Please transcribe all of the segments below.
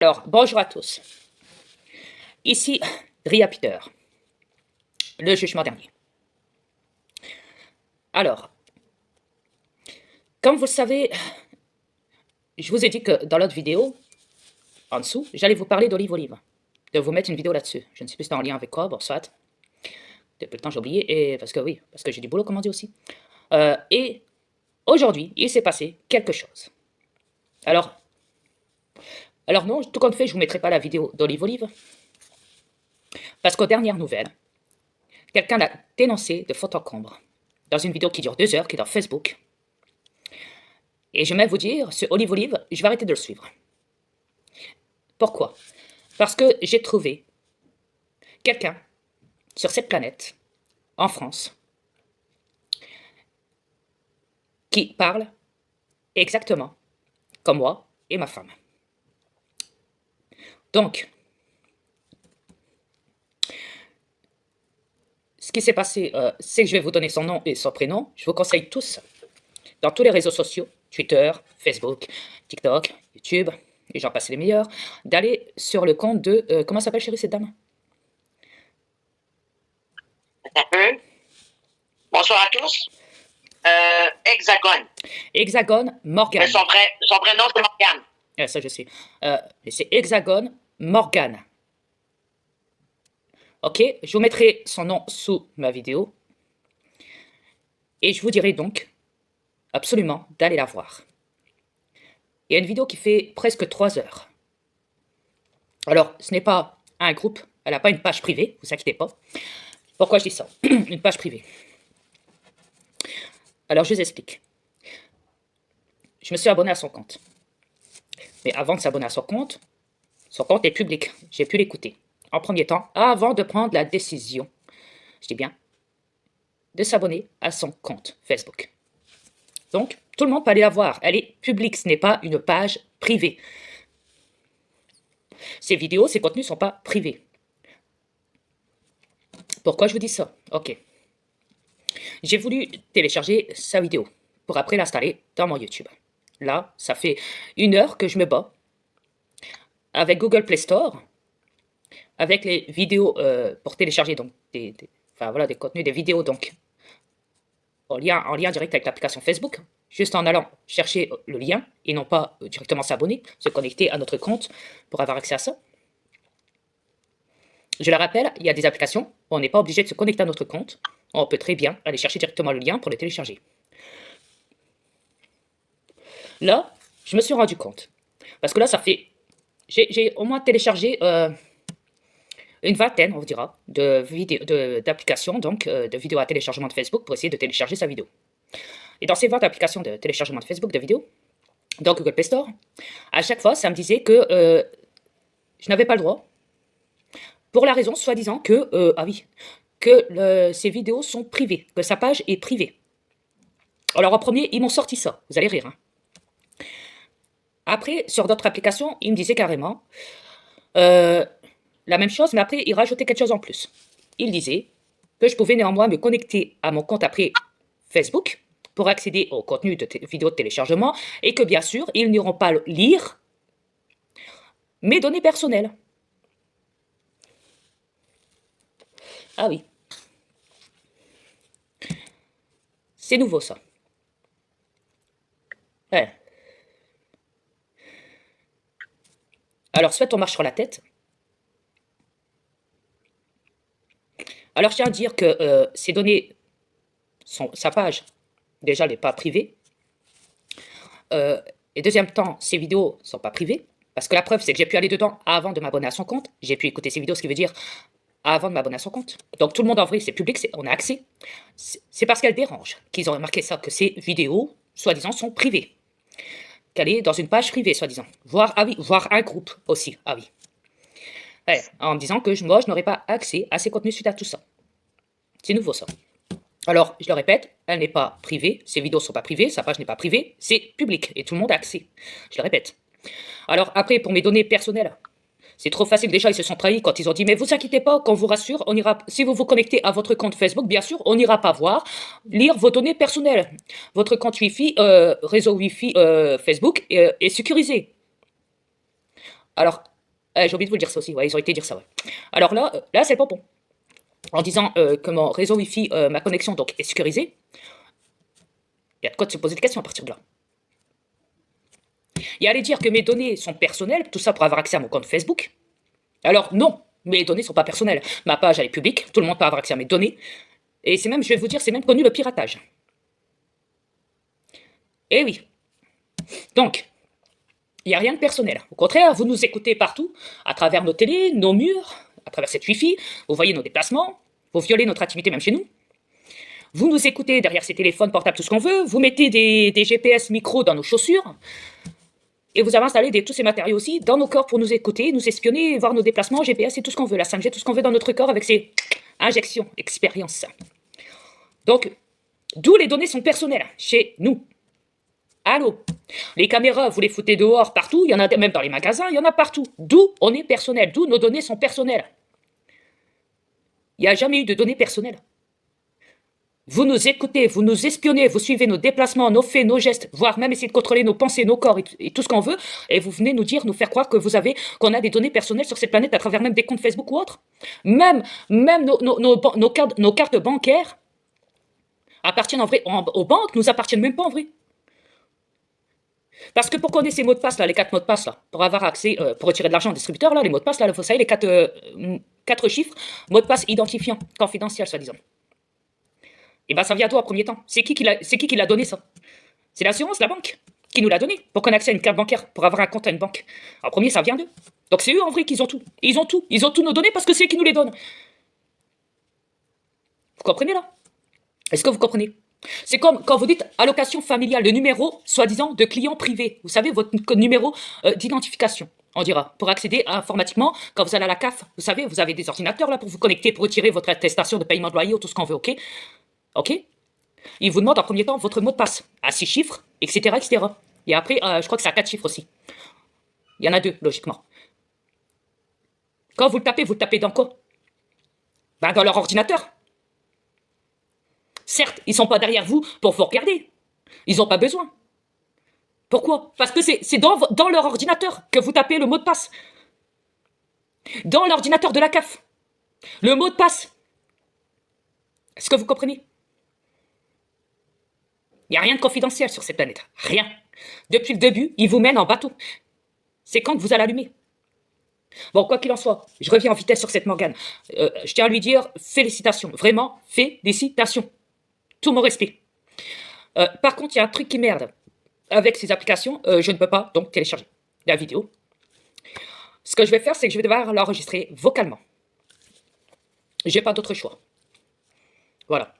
Alors, bonjour à tous. Ici, Dria Peter, le jugement dernier. Alors, comme vous le savez, je vous ai dit que dans l'autre vidéo, en dessous, j'allais vous parler d'Olive Olive, de vous mettre une vidéo là-dessus. Je ne sais plus si c'est en lien avec quoi, bon, soit. Depuis le temps, j'ai oublié, et parce que j'ai du boulot, comme on dit aussi. Et aujourd'hui, il s'est passé quelque chose. Alors non, tout compte fait, je ne vous mettrai pas la vidéo d'Olive Olive, parce qu'aux dernières nouvelles, quelqu'un l'a dénoncé de fond en comble, dans une vidéo qui dure 2 heures, qui est dans Facebook. Et je vais vous dire, ce Olive Olive, je vais arrêter de le suivre. Pourquoi? Parce que j'ai trouvé quelqu'un sur cette planète, en France, qui parle exactement comme moi et ma femme. Donc, ce qui s'est passé, c'est que je vais vous donner son nom et son prénom. Je vous conseille tous, dans tous les réseaux sociaux, Twitter, Facebook, TikTok, YouTube, et j'en passe les meilleurs, d'aller sur le compte de... comment s'appelle, chérie, cette dame? Bonsoir à tous. Hexagone. Hexagone Morgane. Mais son vrai nom, c'est Morgane. Ça, je sais. Mais c'est Hexagone Morgane. Ok, je vous mettrai son nom sous ma vidéo. Et je vous dirai donc absolument d'aller la voir. Il y a une vidéo qui fait presque 3 heures. Alors, ce n'est pas un groupe, elle n'a pas une page privée, vous inquiétez pas. Pourquoi je dis ça? Une page privée. Alors, je vous explique. Je me suis abonné à son compte. Mais avant de s'abonner à son compte est public. J'ai pu l'écouter. En premier temps, avant de prendre la décision, je dis bien, de s'abonner à son compte Facebook. Donc, tout le monde peut aller la voir. Elle est publique, ce n'est pas une page privée. Ces vidéos, ces contenus ne sont pas privés. Pourquoi je vous dis ça? Ok. J'ai voulu télécharger sa vidéo pour après l'installer dans mon YouTube. Là, ça fait 1 heure que je me bats avec Google Play Store, avec les vidéos pour télécharger donc des contenus, des vidéos donc en lien direct avec l'application Facebook, juste en allant chercher le lien et non pas directement s'abonner, se connecter à notre compte pour avoir accès à ça. Je le rappelle, il y a des applications où on n'est pas obligé de se connecter à notre compte. On peut très bien aller chercher directement le lien pour le télécharger. Là, je me suis rendu compte. Parce que là, ça fait... J'ai au moins téléchargé une vingtaine, on vous dira, d'applications, donc de vidéos à téléchargement de Facebook pour essayer de télécharger sa vidéo. Et dans ces 20 applications de téléchargement de Facebook, de vidéos, dans Google Play Store, à chaque fois, ça me disait que je n'avais pas le droit. Pour la raison, soi-disant, que, ces vidéos sont privées, que sa page est privée. Alors en premier, ils m'ont sorti ça, vous allez rire. Hein. Après, sur d'autres applications, ils me disaient carrément la même chose, mais après, ils rajoutaient quelque chose en plus. Ils disaient que je pouvais néanmoins me connecter à mon compte après Facebook pour accéder au contenu de vidéos de téléchargement et que bien sûr, ils n'iront pas lire mes données personnelles. Ah oui. C'est nouveau, ça. Ouais. Alors, soit on marche sur la tête. Alors, je tiens à dire que ces données, sa page, déjà, elle n'est pas privée. Et deuxième temps, ces vidéos ne sont pas privées. Parce que la preuve, c'est que j'ai pu aller dedans avant de m'abonner à son compte. J'ai pu écouter ces vidéos, ce qui veut dire avant de m'abonner à son compte. Donc tout le monde en vrai, c'est public, on a accès. C'est parce qu'elle dérange qu'ils ont remarqué ça, que ces vidéos, soi-disant, sont privées. Qu'elle est dans une page privée, soi-disant. Voire un groupe aussi, ah oui. Ouais, en me disant que moi, je n'aurais pas accès à ces contenus suite à tout ça. C'est nouveau, ça. Alors, je le répète, elle n'est pas privée, ces vidéos ne sont pas privées, sa page n'est pas privée, c'est public, et tout le monde a accès. Je le répète. Alors, après, pour mes données personnelles, c'est trop facile. Déjà, ils se sont trahis quand ils ont dit « Mais vous inquiétez pas, qu'on vous rassure, on ira, si vous vous connectez à votre compte Facebook, bien sûr, on n'ira pas lire vos données personnelles. Votre compte Wi-Fi, réseau Wi-Fi Facebook est sécurisé. » Alors, J'ai oublié de vous le dire ça aussi, ouais, ils ont été dire ça, ouais. Alors là c'est le pompon. En disant que mon réseau Wi-Fi, ma connexion donc est sécurisée, il y a de quoi de se poser des questions à partir de là. Il y a à aller dire que mes données sont personnelles, tout ça pour avoir accès à mon compte Facebook. Alors non, mes données ne sont pas personnelles. Ma page elle est publique, tout le monde peut avoir accès à mes données. Et c'est même, je vais vous dire, c'est même connu le piratage. Eh oui. Donc, il n'y a rien de personnel. Au contraire, vous nous écoutez partout, à travers nos télés, nos murs, à travers cette Wi-Fi, vous voyez nos déplacements, vous violez notre activité même chez nous. Vous nous écoutez derrière ces téléphones portables, tout ce qu'on veut, vous mettez des GPS micro dans nos chaussures, et vous avez installé tous ces matériaux aussi dans nos corps pour nous écouter, nous espionner, voir nos déplacements, GPS et tout ce qu'on veut, la 5G, tout ce qu'on veut dans notre corps avec ces injections, expériences. Donc, d'où les données sont personnelles, chez nous. Allô? Les caméras, vous les foutez dehors, partout, il y en a même dans les magasins, il y en a partout. D'où on est personnel, d'où nos données sont personnelles. Il n'y a jamais eu de données personnelles. Vous nous écoutez, vous nous espionnez, vous suivez nos déplacements, nos faits, nos gestes, voire même essayer de contrôler nos pensées, nos corps et tout ce qu'on veut, et vous venez nous dire, nous faire croire que qu'on a des données personnelles sur cette planète à travers même des comptes Facebook ou autres. Même nos cartes bancaires appartiennent en vrai aux banques, nous appartiennent même pas en vrai. Parce que pour connaître ces mots de passe là, les 4 mots de passe là, pour avoir accès, pour retirer de l'argent au distributeur là, les mots de passe là, vous savez les 4 chiffres, mots de passe identifiants, confidentiels soi-disant. Et ben ça vient d'où en premier temps? C'est qui qui l'a donné ça? C'est l'assurance, la banque, qui nous l'a donné pour qu'on ait accès à une carte bancaire, pour avoir un compte à une banque. En premier, ça vient d'eux. Donc c'est eux en vrai qui ont tout. Ils ont tout nos données parce que c'est eux qui nous les donnent. Vous comprenez là? Est-ce que vous comprenez? C'est comme quand vous dites allocation familiale, le numéro, soi-disant, de client privé. Vous savez, votre numéro d'identification, on dira, pour accéder informatiquement, quand vous allez à la CAF, vous savez, vous avez des ordinateurs là pour vous connecter, pour retirer votre attestation de paiement de loyer ou tout ce qu'on veut, ok? Ok? Il vous demande en premier temps votre mot de passe, à 6 chiffres, etc., etc. Et après, je crois que c'est à 4 chiffres aussi. Il y en a 2, logiquement. Quand vous le tapez dans quoi? Ben, dans leur ordinateur. Certes, ils ne sont pas derrière vous pour vous regarder. Ils n'ont pas besoin. Pourquoi? Parce que c'est dans leur ordinateur que vous tapez le mot de passe. Dans l'ordinateur de la CAF. Le mot de passe. Est-ce que vous comprenez? Il n'y a rien de confidentiel sur cette planète. Rien. Depuis le début, ils vous mènent en bateau. C'est quand que vous allez allumer. Bon, quoi qu'il en soit, je reviens en vitesse sur cette Morgane. Je tiens à lui dire félicitations. Vraiment, félicitations. Tout mon respect. Par contre, il y a un truc qui merde. Avec ces applications, je ne peux pas donc télécharger la vidéo. Ce que je vais faire, c'est que je vais devoir l'enregistrer vocalement. J'ai pas d'autre choix. Voilà.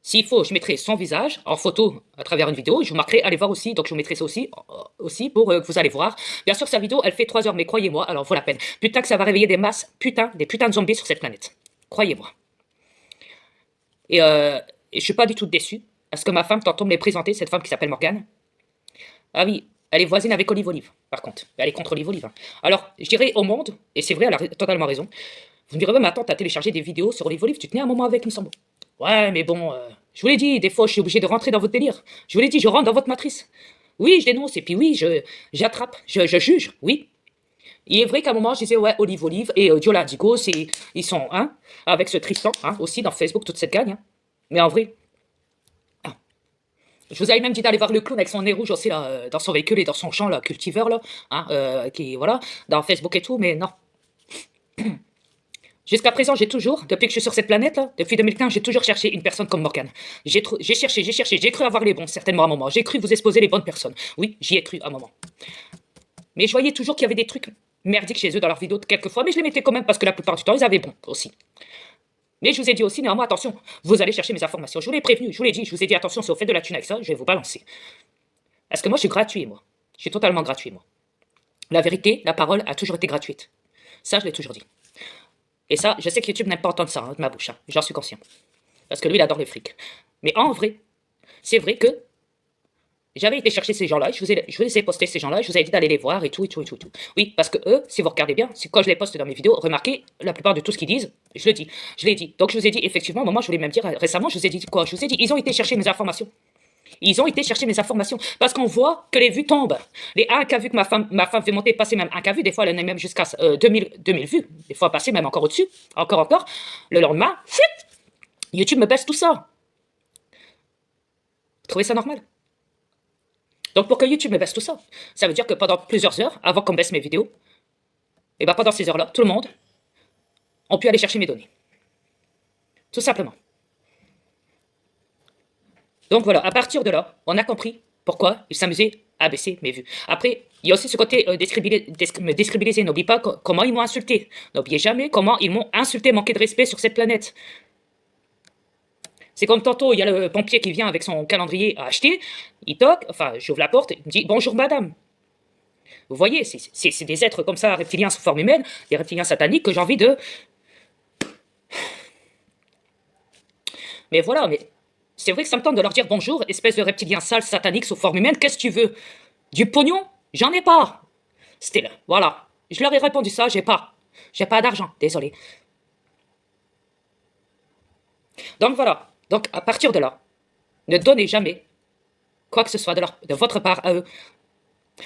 S'il faut, je mettrai son visage en photo à travers une vidéo. Je vous marquerai, allez voir aussi. Donc, je vous mettrai ça aussi pour que vous allez voir. Bien sûr, sa vidéo, elle fait 3 heures, mais croyez-moi, alors vaut la peine. Putain que ça va réveiller des masses, des putains de zombies sur cette planète. Croyez-moi. Et je suis pas du tout déçu. Parce que ma femme, tantôt me l'est présentée, cette femme qui s'appelle Morgane. Ah oui, elle est voisine avec Olive Olive, par contre. Elle est contre Olive Olive. Hein. Alors, je dirais au monde, et c'est vrai, elle a totalement raison. Vous me direz, ma tante a téléchargé des vidéos sur Olive Olive, tu tenais un moment avec, il me semble. Ouais, mais bon, je vous l'ai dit, des fois, je suis obligé de rentrer dans votre délire. Je vous l'ai dit, je rentre dans votre matrice. Oui, je dénonce, et puis oui, j'attrape, je juge, oui. Il est vrai qu'à un moment, je disais, ouais, Olive Olive et Diola Indigo, ils sont, hein, avec ce Tristan, hein, aussi, dans Facebook, toute cette gagne. Hein. Mais en vrai, je vous avais même dit d'aller voir le clown avec son nez rouge aussi, là, dans son véhicule et dans son champ, là, cultiveur, là, hein, qui, voilà, dans Facebook et tout, mais non. Jusqu'à présent, j'ai toujours, depuis que je suis sur cette planète, là, depuis 2015, j'ai toujours cherché une personne comme Morgane. J'ai cherché, j'ai cru avoir les bons, certainement à un moment. J'ai cru vous exposer les bonnes personnes. Oui, j'y ai cru à un moment. Mais je voyais toujours qu'il y avait des trucs merdiques chez eux dans leurs vidéos, quelquefois, mais je les mettais quand même parce que la plupart du temps, ils avaient bon aussi. Mais je vous ai dit aussi, néanmoins, attention, vous allez chercher mes informations. Je vous l'ai prévenu, je vous l'ai dit, je vous ai dit, attention, si vous faites de la thune avec ça, je vais vous balancer. Parce que moi, je suis gratuit, moi. Je suis totalement gratuit, moi. La vérité, la parole a toujours été gratuite. Ça, je l'ai toujours dit. Et ça, je sais que YouTube n'aime pas entendre ça hein, de ma bouche. Hein. J'en suis conscient. Parce que lui, il adore le fric. Mais en vrai, c'est vrai que j'avais été chercher ces gens-là, je vous ai posté ces gens-là, je vous avais dit d'aller les voir et tout. Oui, parce que eux, si vous regardez bien, quand je les poste dans mes vidéos, remarquez, la plupart de tout ce qu'ils disent, je l'ai dit. Donc je vous ai dit, effectivement, moi je voulais même dire récemment, je vous ai dit quoi? Je vous ai dit, ils ont été chercher mes informations. Ils ont été chercher mes informations. Parce qu'on voit que les vues tombent. Les 1K vues que ma femme fait monter, passer même 1K vues. Des fois, elle en est même jusqu'à 2000 vues. Des fois, passer même encore au-dessus. Encore. Le lendemain, YouTube me baisse tout ça. Vous trouvez ça normal? Donc, pour que YouTube me baisse tout ça, ça veut dire que pendant plusieurs heures, avant qu'on baisse mes vidéos, et bien pendant ces heures-là, tout le monde, on peut aller chercher mes données. Tout simplement. Donc voilà, à partir de là, on a compris pourquoi ils s'amusaient à baisser mes vues. Après, il y a aussi ce côté me déstabiliser. N'oublie pas comment ils m'ont insulté. N'oubliez jamais comment ils m'ont insulté, manqué de respect sur cette planète. C'est comme tantôt, il y a le pompier qui vient avec son calendrier à acheter, il toque, enfin, j'ouvre la porte, il me dit « Bonjour madame ». Vous voyez, c'est des êtres comme ça, reptiliens sous forme humaine, des reptiliens sataniques que j'ai envie de... Mais voilà, mais c'est vrai que ça me tente de leur dire « Bonjour, espèce de reptilien sale, satanique sous forme humaine, qu'est-ce que tu veux? Du pognon? J'en ai pas !» C'était là, voilà. Je leur ai répondu ça, j'ai pas. J'ai pas d'argent, désolé. Donc voilà. Donc, à partir de là, ne donnez jamais quoi que ce soit de votre part à eux.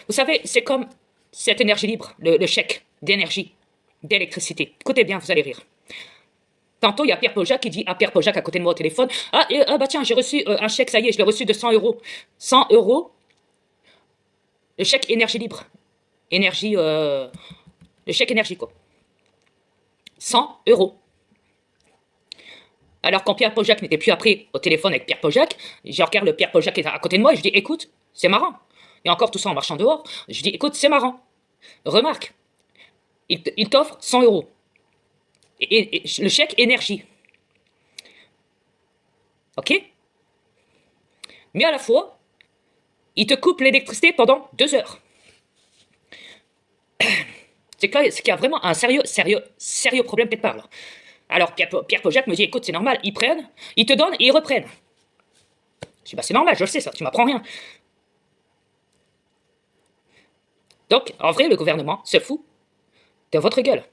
Vous savez, c'est comme cette énergie libre, le chèque d'énergie, d'électricité. Écoutez bien, vous allez rire. Tantôt, il y a Pierre Pojac qui dit à Pierre Pojac à côté de moi au téléphone, « Ah, bah tiens, j'ai reçu un chèque, ça y est, je l'ai reçu de 100 euros. 100 euros, le chèque énergie libre. Énergie, le chèque énergie, quoi. 100 euros. Alors quand Pierre Pojac n'était plus après au téléphone avec Pierre Pojac, je regarde le Pierre Pojac qui est à côté de moi et je dis écoute, c'est marrant. Et encore tout ça en marchant dehors, je dis écoute, c'est marrant. Remarque, il t'offre 100 euros. Et le chèque énergie. Ok? Mais à la fois, il te coupe l'électricité pendant 2 heures. C'est qu'il y a vraiment un sérieux problème quelque part là. Alors Pierre Pojac me dit, écoute, c'est normal, ils prennent, ils te donnent et ils reprennent. Je dis, bah c'est normal, je le sais ça, tu m'apprends rien. Donc, en vrai, le gouvernement se fout de votre gueule.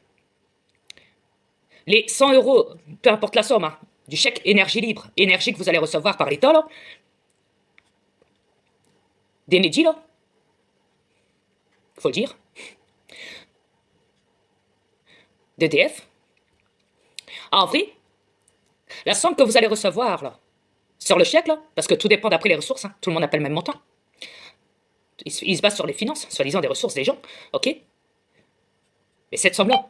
Les 100 euros, peu importe la somme, hein, du chèque énergie libre, énergie que vous allez recevoir par l'État, là, d'Enedji, là, faut le dire, d'EDF, en vrai, la somme que vous allez recevoir, là, sur le chèque, là, parce que tout dépend d'après les ressources, hein, tout le monde n'a pas le même montant. Il se base sur les finances, soi-disant des ressources des gens, ok? Mais cette somme-là,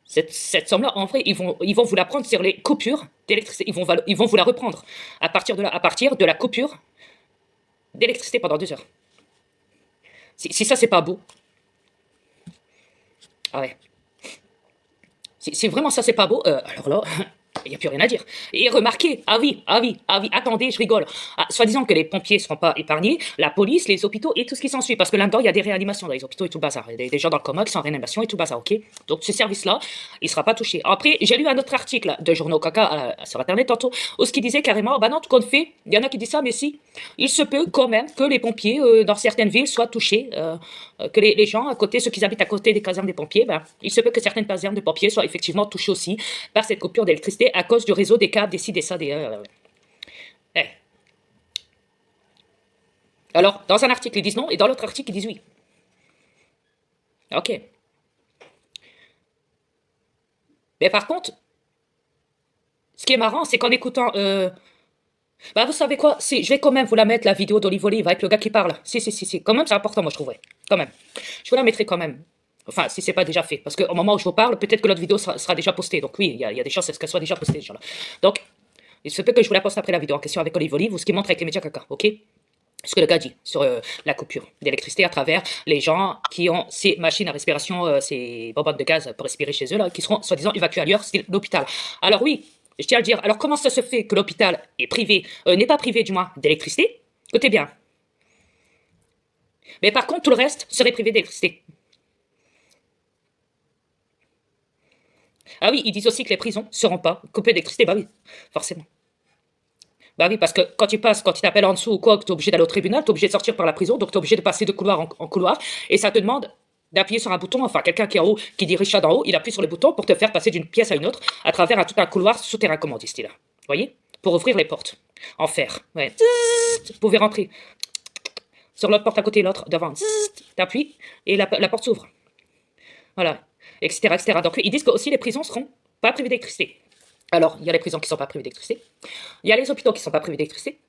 cette somme-là, en vrai, ils vont vous la prendre sur les coupures d'électricité. Ils vont vous la reprendre à partir de la coupure d'électricité pendant 2 heures. Si ça, c'est pas beau. Ah ouais. Si vraiment ça, c'est pas beau, alors là, il n'y a plus rien à dire. Et remarquez, attendez, je rigole. Ah, soi-disant que les pompiers ne seront pas épargnés, la police, les hôpitaux et tout ce qui s'ensuit. Parce que là-dedans, il y a des réanimations dans les hôpitaux et tout le bazar. Il y a des gens dans le coma qui sont en réanimation et tout le bazar, ok? Donc ce service-là, il ne sera pas touché. Après, j'ai lu un autre article de Journaux Caca sur Internet tantôt, où ce qui disait carrément, bah non, tout compte fait, il y en a qui disent ça, mais si, il se peut quand même que les pompiers, dans certaines villes, soient touchés, que les gens à côté, ceux qui habitent à côté des casernes des pompiers, ben, il se peut que certaines casernes de pompiers soient effectivement touchées aussi par cette coupure d'électricité à cause du réseau des câbles, des ci, des ça, des... Alors, dans un article, ils disent non, et dans l'autre article, ils disent oui. Ok. Mais par contre, ce qui est marrant, c'est qu'en écoutant... Bah, vous savez quoi, je vais quand même vous la mettre, la vidéo d'Olive Olive, avec le gars qui parle. Si. Quand même, c'est important, moi, je trouverais. Quand même. Je vous la mettrai quand même. Enfin, si c'est pas déjà fait. Parce qu'au moment où je vous parle, peut-être que l'autre vidéo sera déjà postée. Donc oui, il y a des chances qu'elle soit déjà postée, déjà là. Donc, il se peut que je vous la poste après la vidéo en question avec Olive Olive, ou ce qui montre avec les médias caca, ok? Ce que le gars dit sur la coupure d'électricité à travers les gens qui ont ces machines à respiration, ces bonbonnes de gaz pour respirer chez eux, là, qui seront soi-disant évacués ailleurs, style l'hôpital. Alors oui, je tiens à le dire. Alors comment ça se fait que l'hôpital est privé, n'est pas privé du moins d'électricité? Écoutez bien. Mais par contre, tout le reste serait privé d'électricité. Ah oui, ils disent aussi que les prisons ne seront pas coupées d'électricité. Bah oui, forcément. Bah oui, parce que quand tu t'appelles en dessous ou quoi, que tu es obligé d'aller au tribunal, tu es obligé de sortir par la prison, donc tu es obligé de passer de couloir en couloir, et ça te demande d'appuyer sur un bouton, enfin quelqu'un qui est en haut, qui dirige ça d'en haut, il appuie sur le bouton pour te faire passer d'une pièce à une autre, à travers tout un couloir souterrain, comme on dit, style. Vous voyez? Pour ouvrir les portes. En fer, ouais. Vous pouvez rentrer sur l'autre porte à côté, l'autre devant. T'appuies et la porte s'ouvre. Voilà, etc., etc. Donc ils disent que aussi les prisons seront pas privées d'électricité. Alors, il y a les prisons qui ne sont pas privées d'électricité. Il y a les hôpitaux qui ne sont pas privés d'électricité.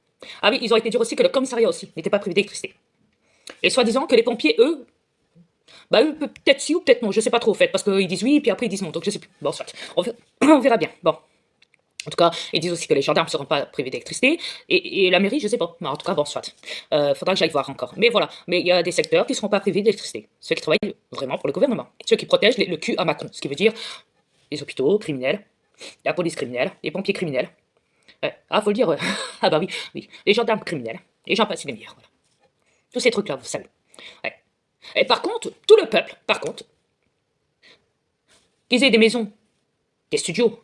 Ah oui, ils ont été dire aussi que le commissariat aussi n'était pas privé d'électricité. Et soi-disant que les pompiers, eux, bah eux, peut-être si ou peut-être non, je sais pas trop, au fait, parce qu'ils disent oui, puis après ils disent non, donc je sais plus. Bon, soit, on verra bien. Bon. En tout cas, ils disent aussi que les gendarmes ne seront pas privés d'électricité, et la mairie, je sais pas. Mais en tout cas, bon, soit. Faudra que j'aille voir encore. Mais voilà, mais il y a des secteurs qui ne seront pas privés d'électricité. Ceux qui travaillent vraiment pour le gouvernement. Ceux qui protègent le cul à Macron. Ce qui veut dire les hôpitaux criminels, la police criminelle, les pompiers criminels. Ouais. Ah, faut le dire. Ah bah oui, oui. Les gendarmes criminels. Et j'en passe les meilleurs. Voilà. Tous ces trucs-là, vous savez. Ouais. Et par contre, tout le peuple, par contre, qu'ils aient des maisons, des studios,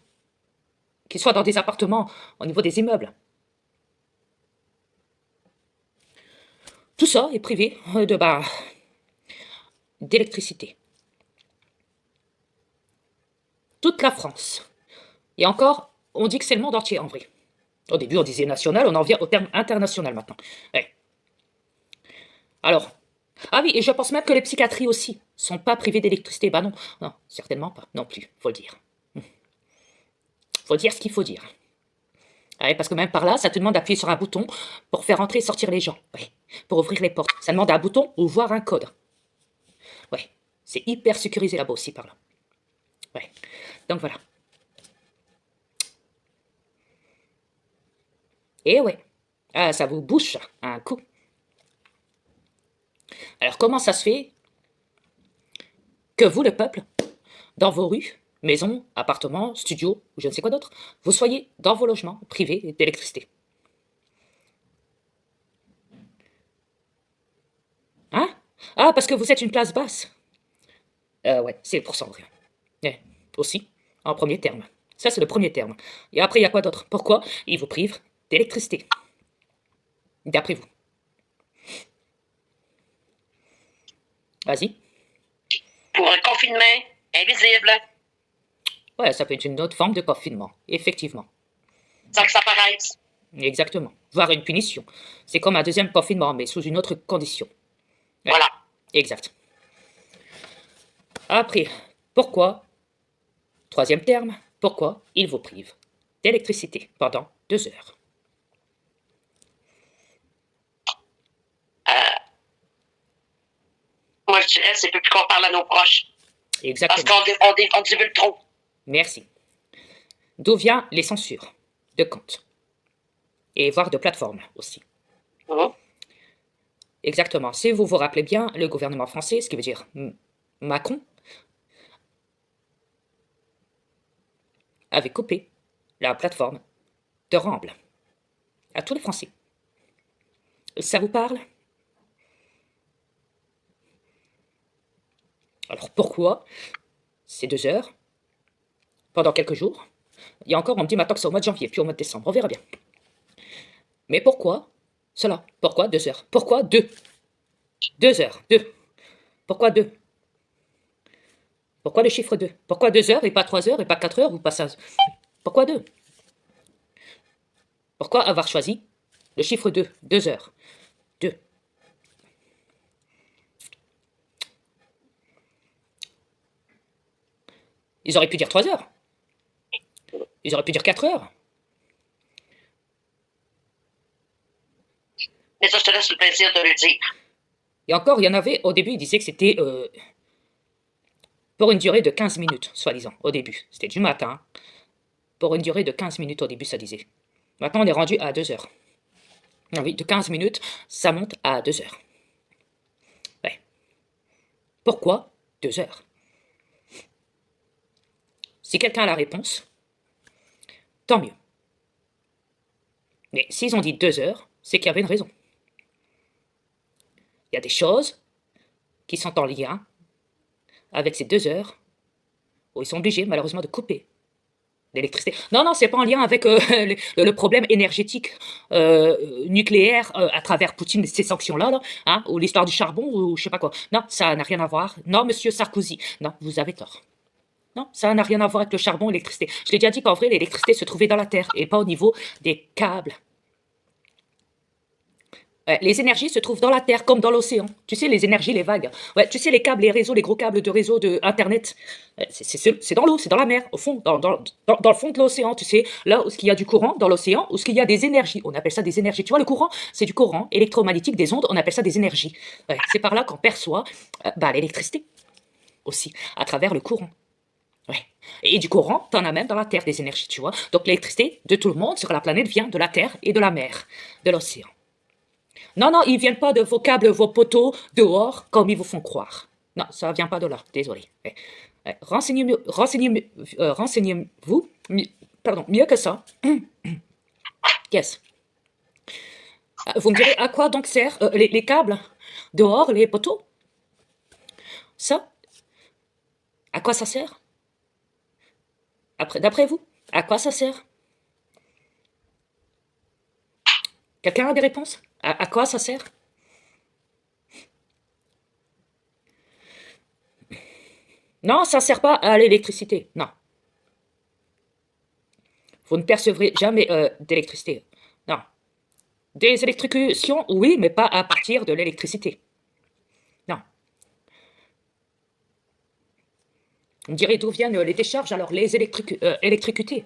qu'ils soient dans des appartements au niveau des immeubles. Tout ça est privé d'électricité. Toute la France. Et encore, on dit que c'est le monde entier en vrai. Au début, on disait national, on en vient au terme international maintenant. Ouais. Alors, ah oui, et je pense même que les psychiatries aussi sont pas privées d'électricité. Bah non, non, certainement pas, non plus, faut le dire. Faut dire ce qu'il faut dire. Ouais, parce que même par là, ça te demande d'appuyer sur un bouton pour faire entrer et sortir les gens. Ouais, pour ouvrir les portes. Ça demande un bouton ou voir un code. Ouais, c'est hyper sécurisé là-bas aussi par là. Ouais, donc voilà. Et ouais, ah, ça vous bouche un coup. Alors comment ça se fait que vous, le peuple, dans vos rues, maisons, appartements, studios, ou je ne sais quoi d'autre, vous soyez dans vos logements privés d'électricité? Hein? Ah, parce que vous êtes une classe basse. Ouais, c'est pour ça, en vrai. Ouais, aussi, en premier terme. Ça, c'est le premier terme. Et après, il y a quoi d'autre? Pourquoi ils vous privent d'électricité? D'après vous. Vas-y. Pour un confinement invisible. Ouais, ça peut être une autre forme de confinement, effectivement. Sans que ça paraisse. Exactement. Voire une punition. C'est comme un deuxième confinement, mais sous une autre condition. Ouais. Voilà. Exact. Après, pourquoi, troisième terme, pourquoi ils vous privent d'électricité pendant 2 heures? Moi, je dirais, c'est plus qu'on parle à nos proches. Exactement. Parce qu'on divulgue trop. Merci. D'où viennent les censures de comptes et voire de plateformes aussi. Exactement. Si vous vous rappelez bien, le gouvernement français, ce qui veut dire Macron, avait coupé la plateforme de Ramble à tous les Français. Ça vous parle? Alors pourquoi ces 2 heures pendant quelques jours? Il y a encore, on me dit maintenant que c'est au mois de janvier, puis au mois de décembre, on verra bien. Mais pourquoi cela? Pourquoi 2 heures? Pourquoi 2? 2 heures, 2. Pourquoi 2? Pourquoi le chiffre 2? Pourquoi 2 heures et pas 3 heures et pas 4 heures ou pas 16? Pourquoi 2? Pourquoi avoir choisi le chiffre 2? 2 heures. 2. Ils auraient pu dire 3 heures. Ils auraient pu dire 4 heures. Mais ça, je te laisse le plaisir de le dire. Et encore, il y en avait, au début, ils disaient que c'était pour une durée de 15 minutes, soi-disant, au début. C'était du matin. Pour une durée de 15 minutes, au début, ça disait. Maintenant, on est rendu à 2 heures. Ah oui, de 15 minutes, ça monte à 2 heures. Ouais. Pourquoi 2 heures? Si quelqu'un a la réponse, tant mieux. Mais s'ils ont dit 2 heures, c'est qu'il y avait une raison. Il y a des choses qui sont en lien avec ces 2 heures où ils sont obligés, malheureusement, de couper l'électricité. Non, non, c'est pas en lien avec le problème énergétique nucléaire à travers Poutine et ces sanctions-là, là, hein, ou l'histoire du charbon, ou je sais pas quoi. Non, ça n'a rien à voir. Non, monsieur Sarkozy, non, vous avez tort. Non, ça n'a rien à voir avec le charbon et l'électricité. Je l'ai déjà dit qu'en vrai, l'électricité se trouvait dans la terre et pas au niveau des câbles Ouais, les énergies se trouvent dans la Terre comme dans l'océan. Tu sais, les énergies, les vagues. Ouais, tu sais, les câbles, les réseaux, les gros câbles de réseau de Internet. C'est dans l'eau, c'est dans la mer, au fond, dans le fond de l'océan, tu sais. Là où il y a du courant dans l'océan, où il y a des énergies. On appelle ça des énergies. Tu vois, le courant, c'est du courant électromagnétique, des ondes, on appelle ça des énergies. Ouais, c'est par là qu'on perçoit l'électricité aussi, à travers le courant. Ouais. Et du courant, t'en as même dans la Terre des énergies, tu vois. Donc l'électricité de tout le monde sur la planète vient de la Terre et de la mer, de l'océan. Non, non, ils viennent pas de vos câbles, vos poteaux dehors, comme ils vous font croire. Non, ça vient pas de là, désolé. Renseignez-vous, pardon, mieux que ça. Yes. Vous me direz à quoi donc servent les câbles dehors, les poteaux? Ça? À quoi ça sert? D'après vous, à quoi ça sert? Quelqu'un a des réponses? À quoi ça sert? Non, ça ne sert pas à l'électricité. Non. Vous ne percevrez jamais d'électricité. Non. Des électrocutions, oui, mais pas à partir de l'électricité. Non. Vous me direz d'où viennent les décharges, alors les électrocutés.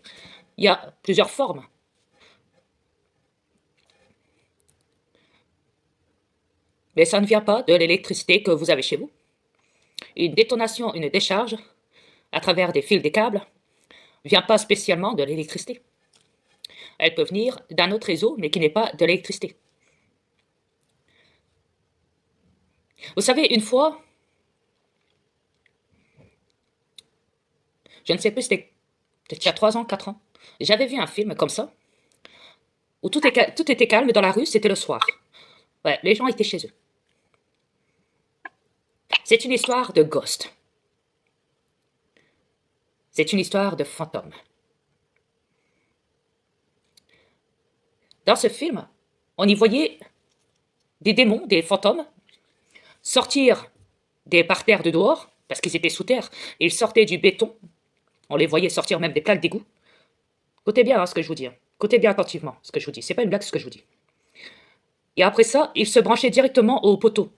Il y a plusieurs formes. Mais ça ne vient pas de l'électricité que vous avez chez vous. Une détonation, une décharge, à travers des fils, des câbles, vient pas spécialement de l'électricité. Elle peut venir d'un autre réseau, mais qui n'est pas de l'électricité. Vous savez, une fois, je ne sais plus, c'était peut-être il y a 3 ans, 4 ans, j'avais vu un film comme ça, où tout était calme dans la rue, c'était le soir. Ouais, les gens étaient chez eux. C'est une histoire de ghost. C'est une histoire de fantôme. Dans ce film, on y voyait des démons, des fantômes, sortir des parterres de dehors, parce qu'ils étaient sous terre, et ils sortaient du béton. On les voyait sortir même des plaques d'égout. Écoutez bien ce que je vous dis. Écoutez bien attentivement ce que je vous dis. C'est pas une blague ce que je vous dis. Et après ça, ils se branchaient directement au poteau.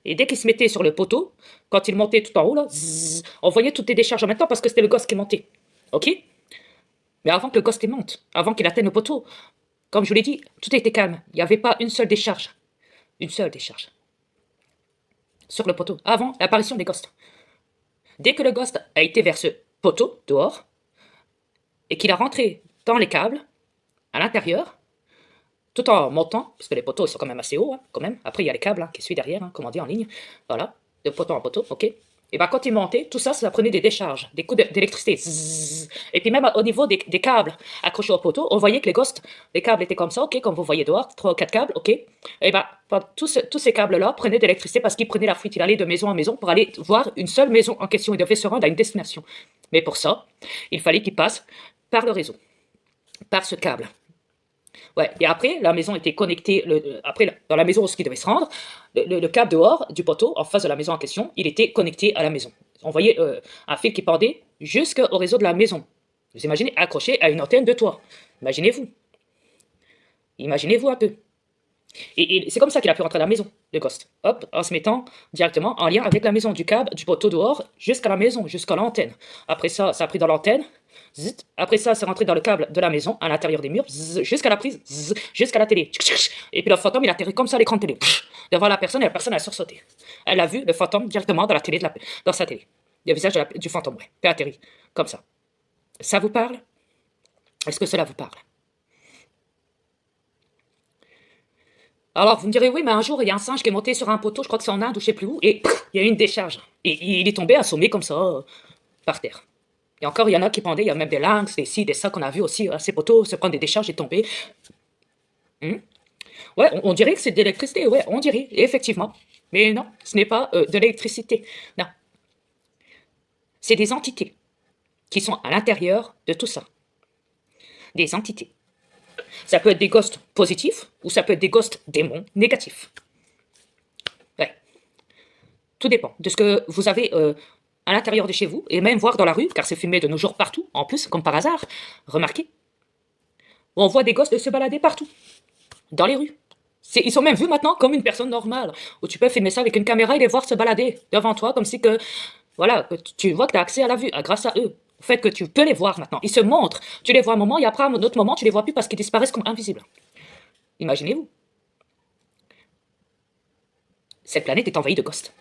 Et dès qu'ils se mettaient sur le poteau, quand ils montaient tout en haut, là, zzz, on voyait toutes les décharges en même temps parce que c'était le gosse qui montait. Ok? Mais avant que le gosse monte, avant qu'il atteigne le poteau, comme je vous l'ai dit, tout était calme. Il n'y avait pas une seule décharge. Une seule décharge. Sur le poteau, avant l'apparition des ghosts. Dès que le ghost a été vers ce poteau, dehors, et qu'il a rentré dans les câbles, à l'intérieur, tout en montant, parce que les poteaux ils sont quand même assez hauts, hein, quand même. Après, il y a les câbles qui suivent derrière, hein, comme on dit en ligne. Voilà, de poteau en poteau, ok. Et bien, quand il montait, tout ça, ça prenait des décharges, des coups d'électricité. Et puis même au niveau des câbles accrochés au poteau, on voyait que les câbles étaient comme ça, ok, comme vous voyez dehors, 3 ou 4 câbles, ok. Et bien, tous ces câbles-là prenaient de l'électricité parce qu'ils prenaient la fuite. Il allait de maison en maison pour aller voir une seule maison en question. Il devait se rendre à une destination. Mais pour ça, il fallait qu'il passe par le réseau, par ce câble. Ouais, et après, la maison était connectée, après, dans la maison où il devait se rendre, le câble dehors du poteau, en face de la maison en question, il était connecté à la maison. On voyait un fil qui pendait jusqu'au réseau de la maison. Vous imaginez, accroché à une antenne de toit. Imaginez-vous. Imaginez-vous un peu. Et c'est comme ça qu'il a pu rentrer à la maison, le ghost. Hop, en se mettant directement en lien avec la maison, du câble, du poteau dehors, jusqu'à la maison, jusqu'à l'antenne. Après ça, ça a pris dans l'antenne. Après ça, c'est rentré dans le câble de la maison, à l'intérieur des murs, jusqu'à la prise, jusqu'à la télé. Et puis le fantôme, il a atterri comme ça à l'écran de télé, devant la personne, et la personne a sursauté. Elle a vu le fantôme directement dans la télé, dans sa télé. Le visage du fantôme, ouais, puis atterri, comme ça. Ça vous parle? Est-ce que cela vous parle? Alors, vous me direz, oui, mais un jour, il y a un singe qui est monté sur un poteau, je crois que c'est en Inde ou je sais plus où, et il y a eu une décharge. Et il est tombé assommé comme ça, par terre. Et encore, il y en a qui pendaient, il y a même des lynx, des ci, des ça qu'on a vu aussi à ces poteaux se prendre des décharges et tomber. Ouais, on dirait que c'est de l'électricité, ouais, on dirait, effectivement. Mais non, ce n'est pas de l'électricité. Non. C'est des entités qui sont à l'intérieur de tout ça. Des entités. Ça peut être des ghosts positifs ou ça peut être des ghosts démons négatifs. Ouais. Tout dépend de ce que vous avez à l'intérieur de chez vous, et même voir dans la rue, car c'est filmé de nos jours partout, en plus, comme par hasard, remarquez, on voit des gosses se balader partout, dans les rues. Ils sont même vus maintenant comme une personne normale, où tu peux filmer ça avec une caméra et les voir se balader devant toi, comme si que, voilà, que tu vois que tu as accès à la vue, grâce à eux. Au fait que tu peux les voir maintenant. Ils se montrent. Tu les vois un moment et après, à un autre moment, tu les vois plus parce qu'ils disparaissent comme invisibles. Imaginez-vous. Cette planète est envahie de ghosts.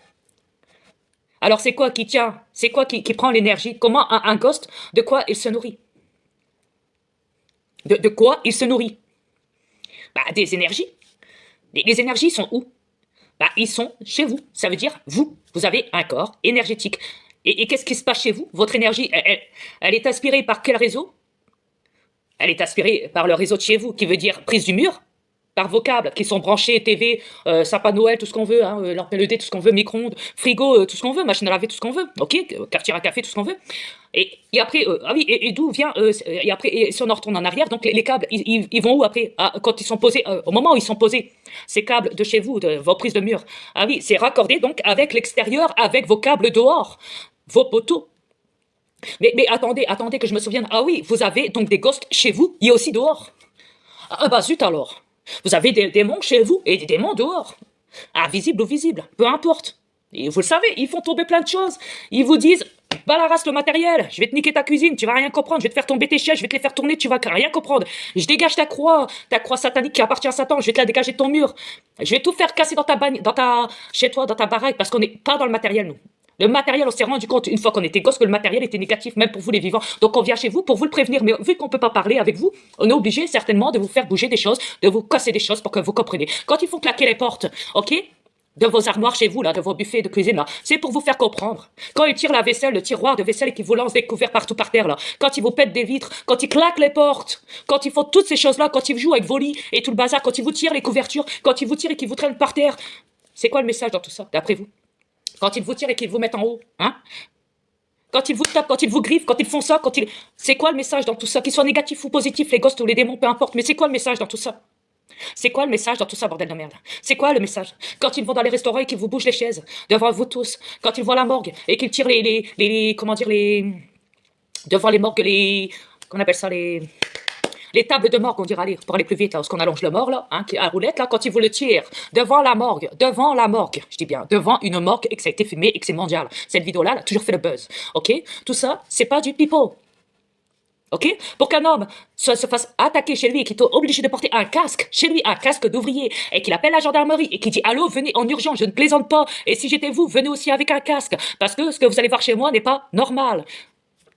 Alors c'est quoi qui tient? C'est quoi qui prend l'énergie? Comment un ghost, de quoi il se nourrit? De quoi il se nourrit? Bah, des énergies. Les énergies sont où? Bah, ils sont chez vous. Ça veut dire vous avez un corps énergétique. Et qu'est-ce qui se passe chez vous? Votre énergie, elle est aspirée par quel réseau? Elle est aspirée par le réseau de chez vous, qui veut dire prise du mur, par vos câbles, qui sont branchés TV, sapin de Noël, tout ce qu'on veut, hein, lampe LED, tout ce qu'on veut, micro-ondes, frigo, tout ce qu'on veut, machine à laver, tout ce qu'on veut, ok, cafetière à café, tout ce qu'on veut. Et après, ah oui, et d'où vient, et après, et si on en retourne en arrière, donc les câbles, ils vont où après? Ah, quand ils sont posés, au moment où ils sont posés, ces câbles de chez vous, de vos prises de mur, ah oui, c'est raccordé donc avec l'extérieur, avec vos câbles dehors, vos poteaux. Mais attendez que je me souvienne. Ah oui, vous avez donc des ghosts chez vous et aussi dehors. Ah bah zut alors. Vous avez des démons chez vous et des démons dehors. Invisibles ou visibles, peu importe. Et vous le savez, ils font tomber plein de choses. Ils vous disent, bah la race, le matériel, je vais te niquer ta cuisine, tu vas rien comprendre, je vais te faire tomber tes chaises, je vais te les faire tourner, tu vas rien comprendre. Je dégage ta croix satanique qui appartient à Satan, je vais te la dégager de ton mur. Je vais tout faire casser chez toi, dans ta baraque, parce qu'on n'est pas dans le matériel, nous. Le matériel, on s'est rendu compte une fois qu'on était gosse que le matériel était négatif, même pour vous les vivants. Donc on vient chez vous pour vous le prévenir. Mais vu qu'on peut pas parler avec vous, on est obligé certainement de vous faire bouger des choses, de vous casser des choses pour que vous compreniez. Quand il faut claquer les portes, ok, de vos armoires chez vous, là, de vos buffets de cuisine, là, c'est pour vous faire comprendre. Quand ils tirent la vaisselle, le tiroir de vaisselle et qu'ils vous lancent des couverts partout par terre, là, quand ils vous pètent des vitres, quand ils claquent les portes, quand ils font toutes ces choses-là, quand ils jouent avec vos lits et tout le bazar, quand ils vous tirent les couvertures, quand ils vous tirent et qu'ils vous traînent par terre, c'est quoi le message dans tout ça, d'après vous? Quand ils vous tirent et qu'ils vous mettent en haut, hein? Quand ils vous tapent, quand ils vous griffent, quand ils font ça, quand ils... C'est quoi le message dans tout ça? Qu'ils soient négatifs ou positifs, les ghosts ou les démons, peu importe, mais c'est quoi le message dans tout ça? C'est quoi le message dans tout ça, bordel de merde? C'est quoi le message? Quand ils vont dans les restaurants et qu'ils vous bougent les chaises, devant vous tous, quand ils voient la morgue et qu'ils tirent comment dire, devant les morgues, qu'on appelle ça, les tables de morgue, on dirait, allez, pour aller plus vite, là, parce qu'on allonge le mort, là, hein, à roulette, là, quand ils vous le tirent, devant la morgue, je dis bien, devant une morgue, et que ça a été filmé, et que c'est mondial. Cette vidéo-là, elle a toujours fait le buzz, ok? Tout ça, c'est pas du pipeau. Ok? Pour qu'un homme se fasse attaquer chez lui et qu'il soit obligé de porter un casque, chez lui, un casque d'ouvrier, et qu'il appelle la gendarmerie et qu'il dit allô, venez en urgence, je ne plaisante pas, et si j'étais vous, venez aussi avec un casque, parce que ce que vous allez voir chez moi n'est pas normal.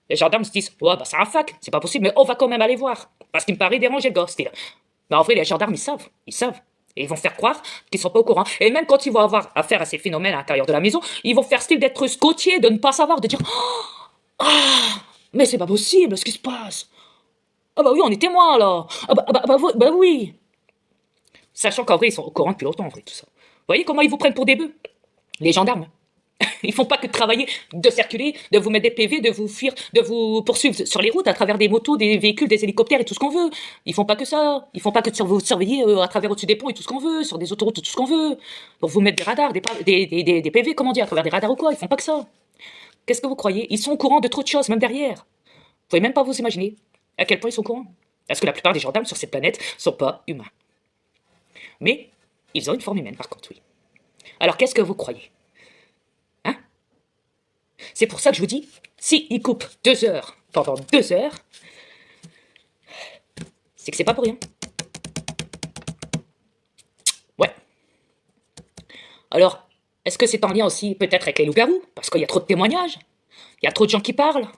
Les gendarmes se disent, ouais, bah c'est un fac, c'est pas possible, mais on va quand même aller voir. Parce qu'il me paraît déranger le gosse, style. Mais en vrai, les gendarmes, ils savent. Et ils vont faire croire qu'ils sont pas au courant. Et même quand ils vont avoir affaire à ces phénomènes à l'intérieur de la maison, ils vont faire style d'être scottiers, de ne pas savoir, de dire, mais c'est pas possible, ce qui se passe. Ah bah oui, on est témoins, là. Bah oui. Sachant qu'en vrai, ils sont au courant depuis longtemps, en vrai, tout ça. Vous voyez comment ils vous prennent pour des bœufs? Les gendarmes. Ils font pas que de travailler, de circuler, de vous mettre des PV, de vous fuir, de vous poursuivre sur les routes à travers des motos, des véhicules, des hélicoptères et tout ce qu'on veut. Ils font pas que ça. Ils font pas que de vous surveiller à travers au-dessus des ponts et tout ce qu'on veut, sur des autoroutes, tout ce qu'on veut. Pour vous mettre des radars, des PV, comment dire, à travers des radars ou quoi. Ils font pas que ça. Qu'est-ce que vous croyez? Ils sont au courant de trop de choses, même derrière. Vous pouvez même pas vous imaginer à quel point ils sont au courant. Parce que la plupart des gendarmes sur cette planète sont pas humains. Mais ils ont une forme humaine, par contre, oui. Alors qu'est-ce que vous croyez? C'est pour ça que je vous dis, si ils coupent 2 heures pendant 2 heures, c'est que c'est pas pour rien. Ouais. Alors, est-ce que c'est en lien aussi peut-être avec les loups-garous? Parce qu'il y a trop de témoignages. Il y a trop de gens qui parlent,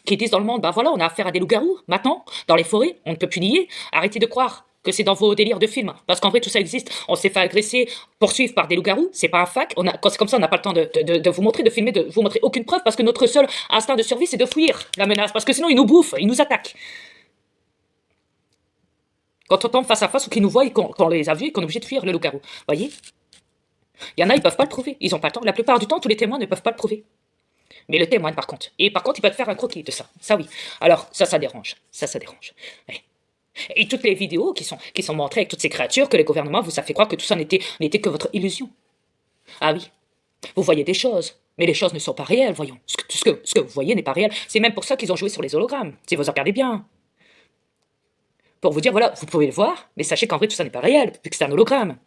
qui disent dans le monde, bah voilà, on a affaire à des loups-garous. Maintenant, dans les forêts, on ne peut plus nier. Arrêtez de croire que c'est dans vos délires de films. Parce qu'en vrai, tout ça existe. On s'est fait agresser, poursuivre par des loups-garous. C'est pas un fac. Quand c'est comme ça, on n'a pas le temps de vous montrer, de filmer, de vous montrer aucune preuve. Parce que notre seul instinct de survie, c'est de fuir la menace. Parce que sinon, ils nous bouffent, ils nous attaquent. Quand on tombe face à face ou qu'ils nous voient et qu'on les a vus et qu'on est obligé de fuir le loup-garou. Voyez? Il y en a, ils peuvent pas le prouver. Ils ont pas le temps. La plupart du temps, tous les témoins ne peuvent pas le prouver. Mais le témoin, par contre. Et par contre, il peut te faire un croquis de ça. Ça, oui. Alors, ça dérange. Ça dérange. Ouais. Et toutes les vidéos qui sont montrées avec toutes ces créatures que les gouvernements vous a fait croire que tout ça n'était que votre illusion. Ah oui, vous voyez des choses, mais les choses ne sont pas réelles, voyons. Ce que vous voyez n'est pas réel. C'est même pour ça qu'ils ont joué sur les hologrammes, si vous regardez bien. Pour vous dire, voilà, vous pouvez le voir, mais sachez qu'en vrai tout ça n'est pas réel, vu que c'est un hologramme.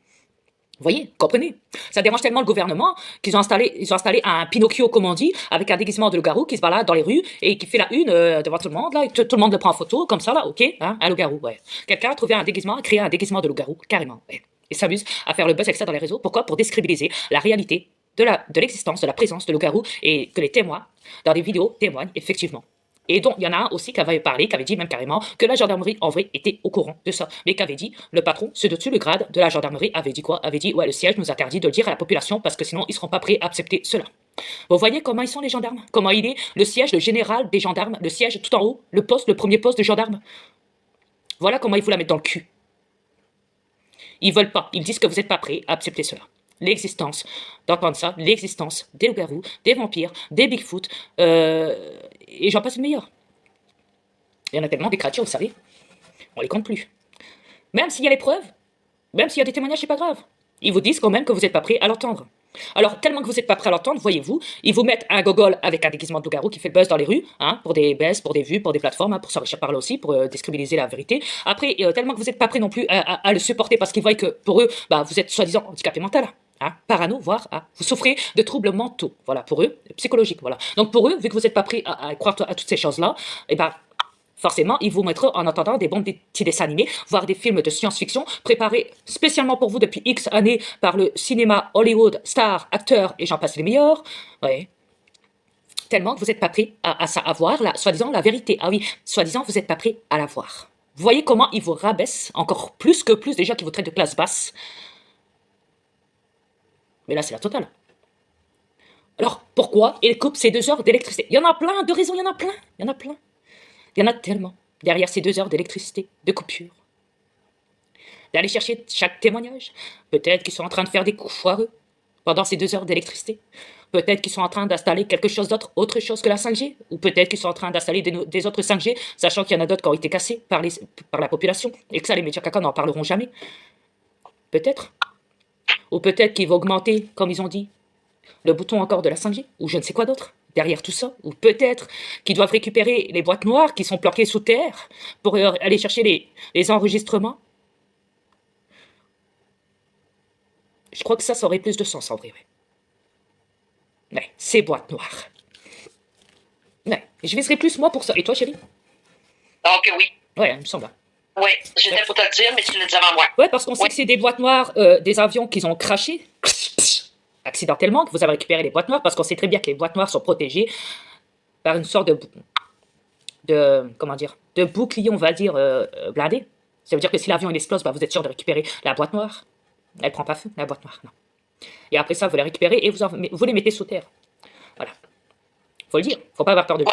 Vous voyez, comprenez? Ça dérange tellement le gouvernement qu'ils ont installé un Pinocchio, comme on dit, avec un déguisement de loup-garou qui se balade dans les rues et qui fait la une devant tout le monde, là, et tout le monde le prend en photo, comme ça, là, ok, hein, un loup-garou, ouais. Quelqu'un a trouvé un déguisement, a créé un déguisement de loup-garou, carrément, ouais. Et s'amuse à faire le buzz avec ça dans les réseaux. Pourquoi? Pour décrédibiliser la réalité de l'existence, de la présence de loup-garou et que les témoins, dans des vidéos, témoignent effectivement. Et donc, il y en a un aussi qui avait parlé, qui avait dit même carrément que la gendarmerie, en vrai, était au courant de ça. Mais qu'avait dit le patron, ceux de dessus le grade de la gendarmerie, avait dit quoi? Avait dit, ouais, le siège nous interdit de le dire à la population parce que sinon, ils seront pas prêts à accepter cela. Vous voyez comment ils sont, les gendarmes? Comment il est le siège, le général des gendarmes, le siège tout en haut, le poste, le premier poste de gendarme. Voilà comment ils vous la mettent dans le cul. Ils veulent pas. Ils disent que vous n'êtes pas prêts à accepter cela. L'existence, d'entendre ça, l'existence des loups-garous, des vampires, des Bigfoot, et j'en passe le meilleur. Il y en a tellement des créatures, vous savez, on les compte plus. Même s'il y a les preuves, même s'il y a des témoignages, c'est pas grave. Ils vous disent quand même que vous n'êtes pas prêts à l'entendre. Alors, tellement que vous n'êtes pas prêts à l'entendre, voyez-vous, ils vous mettent un gogol avec un déguisement de loup-garou qui fait le buzz dans les rues, hein, pour des baisses, pour des vues, pour des plateformes, hein, pour s'enrichir par là aussi, pour décrédibiliser la vérité. Après, tellement que vous n'êtes pas prêts non plus à le supporter parce qu'ils voient que pour eux, bah, vous êtes soi-disant handicapé mental. Hein, parano, voire vous souffrez de troubles mentaux, voilà, pour eux, psychologiques, voilà. Donc pour eux, vu que vous n'êtes pas prêts à croire à toutes ces choses-là, et ben forcément, ils vous mettront en attendant des bons petits dessins animés, voire des films de science-fiction préparés spécialement pour vous depuis X années par le cinéma Hollywood, stars, acteurs et j'en passe les meilleurs. Ouais. Tellement que vous n'êtes pas prêts à voir, soi-disant, la vérité. Ah oui, soi-disant, vous n'êtes pas prêts à la voir. Vous voyez comment ils vous rabaissent, encore plus que plus, déjà qu'ils vous traitent de classe basse. Mais là, c'est la totale. Alors, pourquoi ils coupent ces 2 heures d'électricité? Il y en a plein de raisons, il y en a plein, il y en a plein. Il y en a tellement, derrière ces 2 heures d'électricité, de coupure. D'aller chercher chaque témoignage. Peut-être qu'ils sont en train de faire des coups foireux pendant ces 2 heures d'électricité. Peut-être qu'ils sont en train d'installer quelque chose d'autre, autre chose que la 5G. Ou peut-être qu'ils sont en train d'installer des autres 5G, sachant qu'il y en a d'autres qui ont été cassés par la population. Et que ça, les médias caca n'en parleront jamais. Peut-être. Ou peut-être qu'ils vont augmenter, comme ils ont dit, le bouton encore de la 5G. Ou je ne sais quoi d'autre. Derrière tout ça, ou peut-être qu'ils doivent récupérer les boîtes noires qui sont planquées sous terre pour aller chercher les enregistrements. Je crois que ça aurait plus de sens en vrai. Ouais. Ouais, ces boîtes noires. Ouais, je viserais plus moi pour ça. Et toi, chérie? Donc, oui. Ouais, il me semble. Oui, j'étais pour te le dire, mais tu le dis avant moi. Ouais, parce qu'on sait que c'est des boîtes noires des avions qu'ils ont crashé accidentellement, que vous avez récupéré les boîtes noires, parce qu'on sait très bien que les boîtes noires sont protégées par une sorte comment dire, de bouclier, on va dire, blindé. Ça veut dire que si l'avion il explose, bah, vous êtes sûr de récupérer la boîte noire. Elle prend pas feu, la boîte noire, non. Et après ça, vous les récupérez et vous les mettez sous terre. Voilà. Faut le dire, faut pas avoir peur de lui.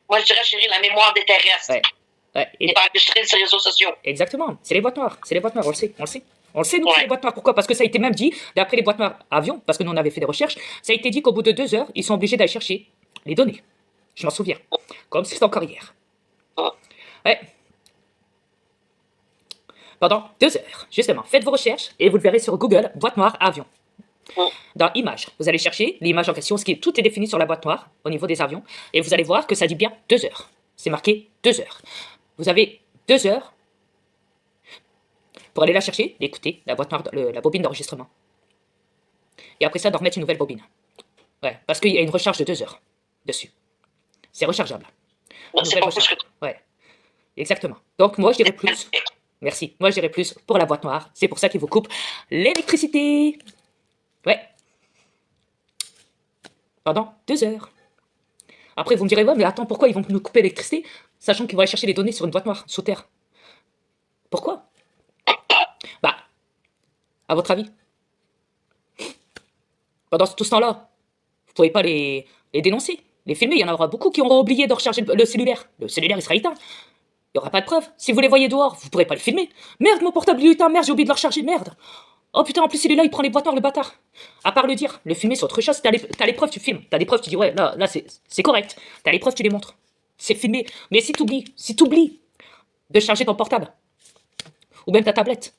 Moi, je dirais, chérie, la mémoire des terrestres. Ouais. Ouais. Et pas enregistrée sur les réseaux sociaux. Exactement, c'est les boîtes noires, c'est les boîtes noires, on le sait, on le sait. On le sait, nous, c'est les boîtes noires. Pourquoi? Parce que ça a été même dit, d'après les boîtes noires avions, parce que nous, on avait fait des recherches, ça a été dit qu'au bout de 2 heures, ils sont obligés d'aller chercher les données. Je m'en souviens. Comme si c'était encore hier. Ouais. Pendant 2 heures, justement. Faites vos recherches et vous le verrez sur Google, boîte noire avion. Dans images, vous allez chercher l'image en question, tout est défini sur la boîte noire au niveau des avions, et vous allez voir que ça dit bien 2 heures. C'est marqué 2 heures. Vous avez 2 heures pour aller la chercher, écouter la boîte noire, la bobine d'enregistrement. Et après ça, d'en remettre une nouvelle bobine. Ouais, parce qu'il y a une recharge de 2 heures dessus. C'est rechargeable. C'est pas plus que... Ouais, exactement. Donc moi, je dirais plus... Merci. Moi, je dirais plus pour la boîte noire. C'est pour ça qu'ils vous coupent l'électricité. Ouais. Pendant 2 heures. Après, vous me direz, ouais, mais attends, pourquoi ils vont nous couper l'électricité, sachant qu'ils vont aller chercher les données sur une boîte noire, sous terre? Pourquoi? Bah, à votre avis? Pendant tout ce temps-là, vous pouvez pas les dénoncer, les filmer. Il y en aura beaucoup qui auront oublié de recharger le cellulaire. Le cellulaire, il sera éteint. Il n'y aura pas de preuves. Si vous les voyez dehors, vous pourrez pas les filmer. Merde, mon portable il est éteint, merde, j'ai oublié de le recharger, merde. Oh putain, en plus il est là, il prend les boîtes noires, le bâtard. À part le dire, le filmer c'est autre chose. T'as les preuves, tu filmes. T'as des preuves, tu dis ouais, là c'est correct. T'as les preuves, tu les montres. C'est filmé. Mais si t'oublies de charger ton portable, ou même ta tablette,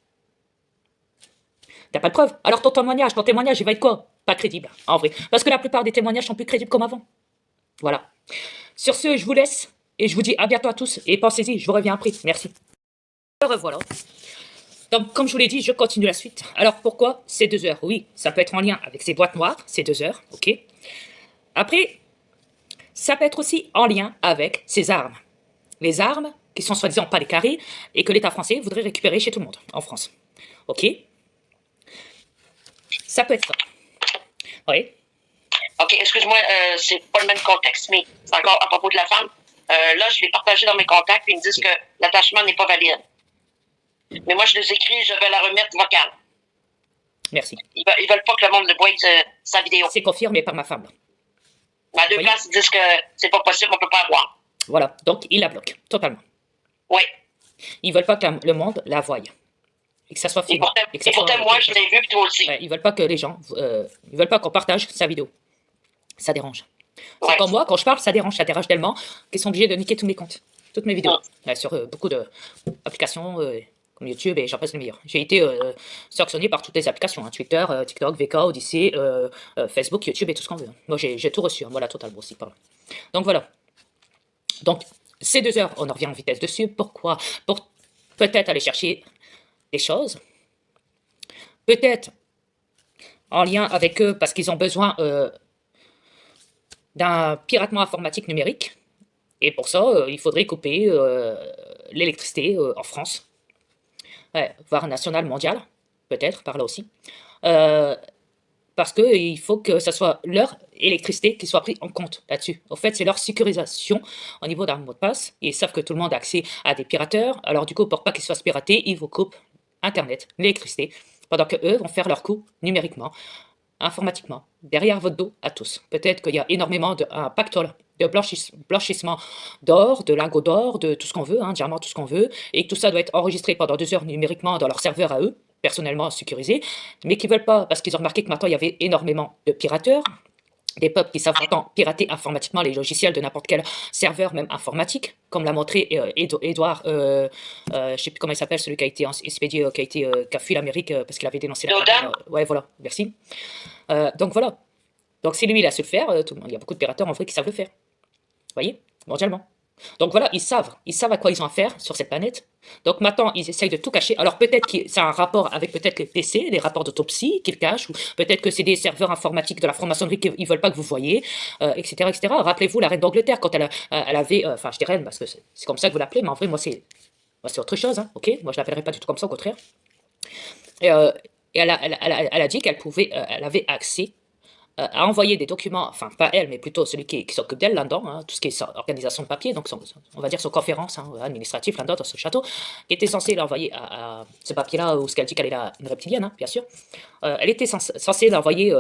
t'as pas de preuves. Alors ton témoignage, il va être quoi? Pas crédible, en vrai. Parce que la plupart des témoignages sont plus crédibles comme avant. Voilà. Sur ce, je vous laisse. Et je vous dis à bientôt à tous. Et pensez-y, je vous reviens après. Merci. Revoilà. Donc, comme je vous l'ai dit, je continue la suite. Alors, pourquoi ces 2 heures? Oui, ça peut être en lien avec ces boîtes noires, ces 2 heures, ok. Après, ça peut être aussi en lien avec ces armes. Les armes qui sont soi-disant pas des carrés et que l'État français voudrait récupérer chez tout le monde, en France. Ok. Ça peut être ça. Oui. OK, excuse-moi, c'est pas le même contexte, mais c'est encore à propos de la femme. Là, je l'ai partagé dans mes contacts, puis ils me disent que l'attachement n'est pas valide. Mais moi, je les écris, je vais la remettre vocale. Merci. Ils veulent pas que le monde le voie sa vidéo. C'est confirmé par ma femme. À 2 places, ils disent que c'est pas possible, on peut pas avoir. Voilà, donc ils la bloquent, totalement. Oui. Ils veulent pas que le monde la voie. Et que ça soit filmé. Et pourtant, moi, je l'ai vu, puis toi aussi. Ouais, ils veulent pas que les gens... ils veulent pas qu'on partage sa vidéo. Ça dérange. C'est comme moi, quand je parle, ça dérange tellement qu'ils sont obligés de niquer tous mes comptes, toutes mes vidéos. Sur beaucoup d'applications comme YouTube et j'en passe les meilleurs. J'ai été sanctionné par toutes les applications, hein, Twitter, TikTok, VK, Odyssey, Facebook, YouTube et tout ce qu'on veut. Moi, j'ai tout reçu, hein, voilà, totalement aussi. Pardon. Donc voilà. Donc, ces 2 heures, on en revient en vitesse dessus. Pourquoi? Pour peut-être aller chercher des choses. Peut-être en lien avec eux parce qu'ils ont besoin d'un piratement informatique numérique. Et pour ça, il faudrait couper l'électricité en France. Ouais, voire nationale, mondiale, peut-être, par là aussi. Parce qu'il faut que ce soit leur électricité qui soit prise en compte là-dessus. En fait, c'est leur sécurisation au niveau d'un mot de passe. Ils savent que tout le monde a accès à des pirateurs. Alors du coup, pour pas qu'ils se fassent pirater, ils vous coupent Internet, l'électricité, pendant qu'eux vont faire leur coup numériquement, informatiquement, derrière votre dos à tous. Peut-être qu'il y a énormément un pactole de blanchissement d'or, de lingots d'or, de tout ce qu'on veut, hein, diamants, tout ce qu'on veut, et que tout ça doit être enregistré pendant 2 heures numériquement dans leur serveur à eux, personnellement sécurisé, mais qui veulent pas, parce qu'ils ont remarqué que maintenant il y avait énormément de pirateurs, des peuples qui savent pourtant pirater informatiquement les logiciels de n'importe quel serveur, même informatique, comme l'a montré Edouard, je sais plus comment il s'appelle, celui qui a été expédié, qui a fui l'Amérique parce qu'il avait dénoncé la... ouais, voilà, merci. Donc voilà. Donc si lui, il a su le faire, il y a beaucoup de pirateurs en vrai qui savent le faire. Vous voyez, mondialement. Donc voilà, ils savent à quoi ils ont affaire sur cette planète. Donc maintenant, ils essayent de tout cacher. Alors peut-être que ça a un rapport avec peut-être les PC, les rapports d'autopsie qu'ils cachent, ou peut-être que c'est des serveurs informatiques de la franc-maçonnerie qu'ils veulent pas que vous voyez, etc., etc. Rappelez-vous la reine d'Angleterre quand elle avait, enfin je dis reine parce que c'est comme ça que vous l'appelez, mais en vrai moi c'est autre chose, hein, ok. Moi je l'appellerai pas du tout comme ça, au contraire. Et elle a dit qu'elle pouvait, elle avait accès à envoyer des documents, enfin pas elle, mais plutôt celui qui s'occupe d'elle là-dedans, hein, tout ce qui est organisation de papier, donc on va dire son conférence hein, administrative là-dedans dans ce château, qui était censée l'envoyer à ce papier-là, où ce qu'elle dit qu'elle est une reptilienne, hein, bien sûr. Elle était censée l'envoyer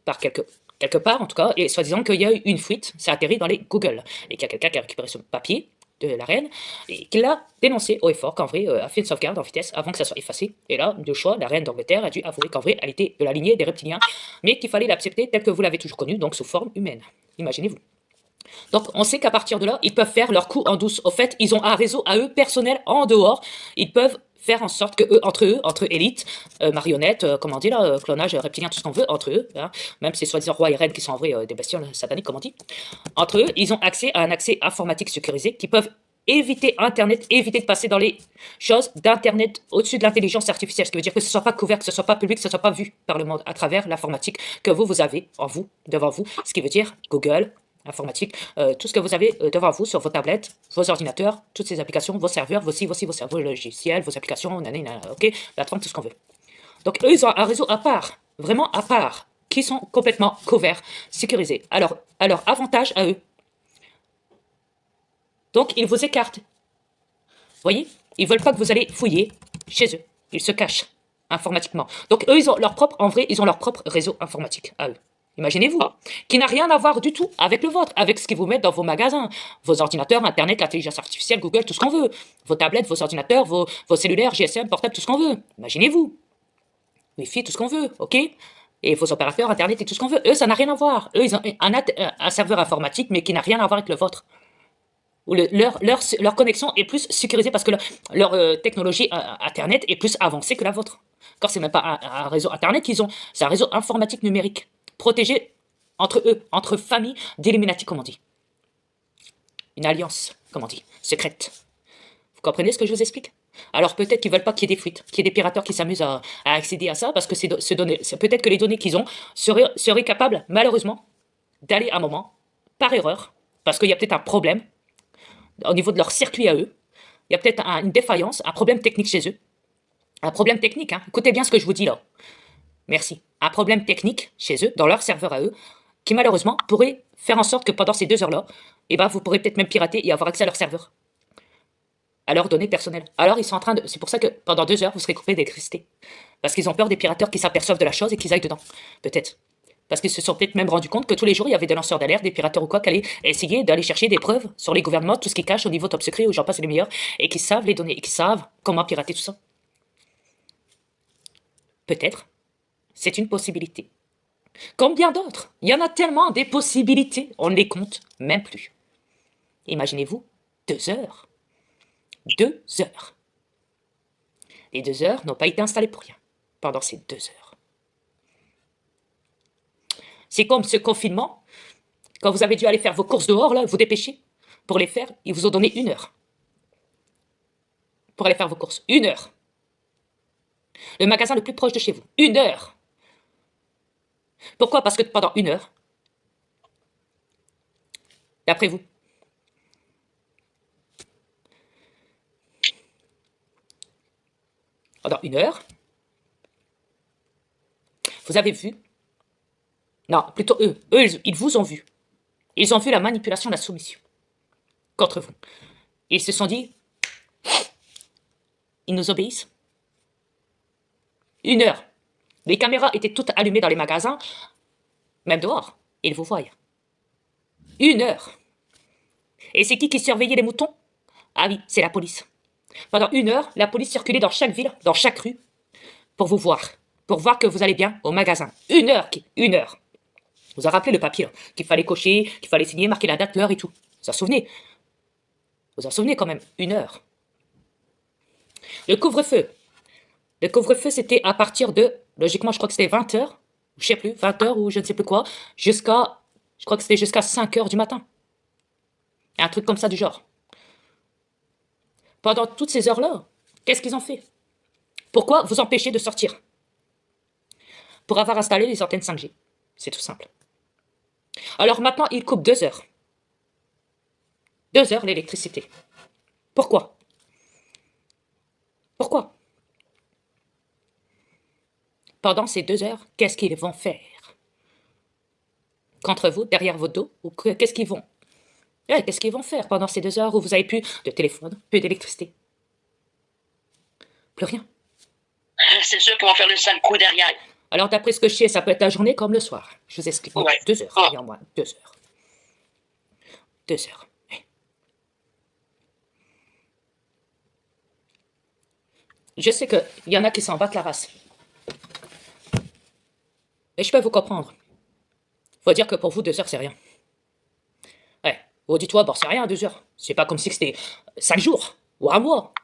par quelque part en tout cas, et soi-disant qu'il y a eu une fuite, ça a atterri dans les Google, et qu'il y a quelqu'un qui a récupéré ce papier de la reine, et qui l'a dénoncé haut et fort qu'en vrai, a fait une sauvegarde en vitesse avant que ça soit effacé. Et là, de choix, la reine d'Angleterre a dû avouer qu'en vrai, elle était de la lignée des reptiliens, mais qu'il fallait l'accepter tel que vous l'avez toujours connu, donc sous forme humaine. Imaginez-vous. Donc, on sait qu'à partir de là, ils peuvent faire leur coup en douce. Au fait, ils ont un réseau à eux personnel en dehors. Ils peuvent faire en sorte que entre élites, marionnettes, comment on dit là, clonage, reptilien, tout ce qu'on veut, entre eux, hein, même ces soi-disant rois et reines qui sont en vrai des bestioles sataniques, comme on dit, entre eux, ils ont accès à un accès informatique sécurisé qui peuvent éviter Internet, éviter de passer dans les choses d'Internet au-dessus de l'intelligence artificielle, ce qui veut dire que ce ne soit pas couvert, que ce ne soit pas public, que ce ne soit pas vu par le monde à travers l'informatique que vous avez en vous, devant vous, ce qui veut dire Google, informatique, tout ce que vous avez devant vous sur vos tablettes, vos ordinateurs, toutes ces applications, vos serveurs, vos serveurs, vos logiciels, vos applications, ok, plateforme, tout ce qu'on veut. Donc eux, ils ont un réseau à part, vraiment à part, qui sont complètement couverts, sécurisés. Alors avantage à eux. Donc ils vous écartent. Vous voyez, ils veulent pas que vous allez fouiller chez eux. Ils se cachent informatiquement. Donc eux, ils ont leur propre, en vrai, ils ont leur propre réseau informatique à eux. Imaginez-vous, qui n'a rien à voir du tout avec le vôtre, avec ce qu'ils vous mettent dans vos magasins, vos ordinateurs, Internet, l'intelligence artificielle, Google, tout ce qu'on veut, vos tablettes, vos ordinateurs, vos cellulaires, GSM, portables, tout ce qu'on veut. Imaginez-vous. Wi-Fi, tout ce qu'on veut, ok? Et vos opérateurs, Internet et tout ce qu'on veut. Eux, ça n'a rien à voir. Eux, ils ont un serveur informatique, mais qui n'a rien à voir avec le vôtre. Où leur connexion est plus sécurisée parce que leur technologie Internet est plus avancée que la vôtre. Car c'est même pas un réseau Internet qu'ils ont, c'est un réseau informatique numérique. Protégé entre eux, entre familles d'Illuminati, comme on dit. Une alliance, comme on dit, secrète. Vous comprenez ce que je vous explique? Alors peut-être qu'ils veulent pas qu'il y ait des fuites, qu'il y ait des pirateurs qui s'amusent à accéder à ça, parce que peut-être que les données qu'ils ont seraient capables, malheureusement, d'aller à un moment, par erreur, parce qu'il y a peut-être un problème au niveau de leur circuit à eux, il y a peut-être une défaillance, un problème technique chez eux. Un problème technique, hein. Écoutez bien ce que je vous dis là. Merci. Un problème technique chez eux, dans leur serveur à eux, qui malheureusement pourrait faire en sorte que pendant ces 2 heures-là, eh ben, vous pourrez peut-être même pirater et avoir accès à leur serveur, à leurs données personnelles. Alors ils sont en train de... C'est pour ça que pendant 2 heures, vous serez coupé d'électricité. Parce qu'ils ont peur des pirateurs qui s'aperçoivent de la chose et qu'ils aillent dedans. Peut-être. Parce qu'ils se sont peut-être même rendus compte que tous les jours, il y avait des lanceurs d'alerte, des pirateurs ou quoi, qui allaient essayer d'aller chercher des preuves sur les gouvernements, tout ce qui cache au niveau top secret, où j'en passe les meilleurs, et qui savent les données, et qui savent comment pirater tout ça. Peut-être. C'est une possibilité. Comme bien d'autres. Il y en a tellement des possibilités, on ne les compte même plus. Imaginez-vous, 2 heures. 2 heures. Les 2 heures n'ont pas été installées pour rien, pendant ces 2 heures. C'est comme ce confinement, quand vous avez dû aller faire vos courses dehors, là, vous dépêcher. Pour les faire, ils vous ont donné 1 heure. Pour aller faire vos courses. 1 heure. Le magasin le plus proche de chez vous. 1 heure. Pourquoi? Parce que pendant 1 heure, d'après vous, pendant 1 heure, vous avez vu, non, plutôt eux, ils vous ont vu. Ils ont vu la manipulation, la soumission contre vous. Ils se sont dit, ils nous obéissent. 1 heure. Les caméras étaient toutes allumées dans les magasins, même dehors. Ils vous voient. 1 heure. Et c'est qui surveillait les moutons? Ah oui, c'est la police. Pendant 1 heure, la police circulait dans chaque ville, dans chaque rue, pour vous voir. Pour voir que vous allez bien au magasin. 1 heure. 1 heure. Vous avez rappelé le papier, là, qu'il fallait cocher, qu'il fallait signer, marquer la date, l'heure et tout. Vous en souvenez? Vous en souvenez quand même? 1 heure. Le couvre-feu. Le couvre-feu, c'était à partir de, logiquement, je crois que c'était 20 heures, je sais plus, 20 heures ou je ne sais plus quoi, jusqu'à, je crois que c'était jusqu'à 5 heures du matin. Un truc comme ça du genre. Pendant toutes ces heures-là, qu'est-ce qu'ils ont fait? Pourquoi vous empêcher de sortir? Pour avoir installé les antennes 5G. C'est tout simple. Alors maintenant, ils coupent 2 heures. 2 heures l'électricité. Pourquoi? Pourquoi? Pendant ces 2 heures, qu'est-ce qu'ils vont faire? Contre vous, derrière votre dos? Ou qu'est-ce qu'ils vont? Qu'est-ce qu'ils vont faire pendant ces 2 heures où vous avez plus de téléphone, plus d'électricité? Plus rien. C'est sûr qu'ils vont faire le sale coup derrière. Alors, d'après ce que je sais, ça peut être la journée comme le soir. Je vous explique. Ouais. 2 heures, Ah. néanmoins. 2 heures. 2 heures. Ouais. Je sais qu'il y en a qui s'en battent la race. Mais je peux vous comprendre. Faut dire que pour vous, 2 heures, c'est rien. Ouais. Vous dites, toi, bon, c'est rien, 2 heures. C'est pas comme si c'était 5 jours ou 1 mois.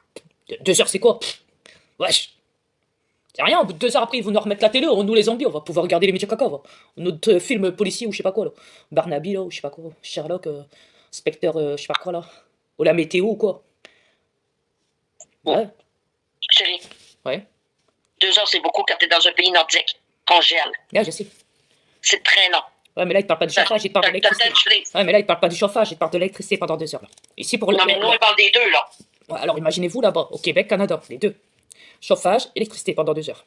2 heures, c'est quoi? Wesh. C'est rien, au bout de 2 heures après, ils vont nous remettre la télé, on nous les zombies, on va pouvoir regarder les métiers caca, notre film policier ou je sais pas quoi, là. Barnaby, là, ou je sais pas quoi, Sherlock, Spectre, je sais pas quoi, là. Ou la météo, ou quoi. Ouais. Chérie, Ouais. 2 heures, c'est beaucoup quand t'es dans un pays nordique, qu'on gèle. Là, je sais. C'est très long. Ouais, mais là, il te parle pas du chauffage, il te parle de l'électricité. Ouais, mais là, il te parle pas du chauffage, il te parle de l'électricité pendant 2 heures, là. Ici, pour le... Non, mais nous, on parle des deux, là. Ouais, alors, imaginez-vous, là-bas, au Québec, Canada, les deux. Chauffage, électricité pendant 2 heures.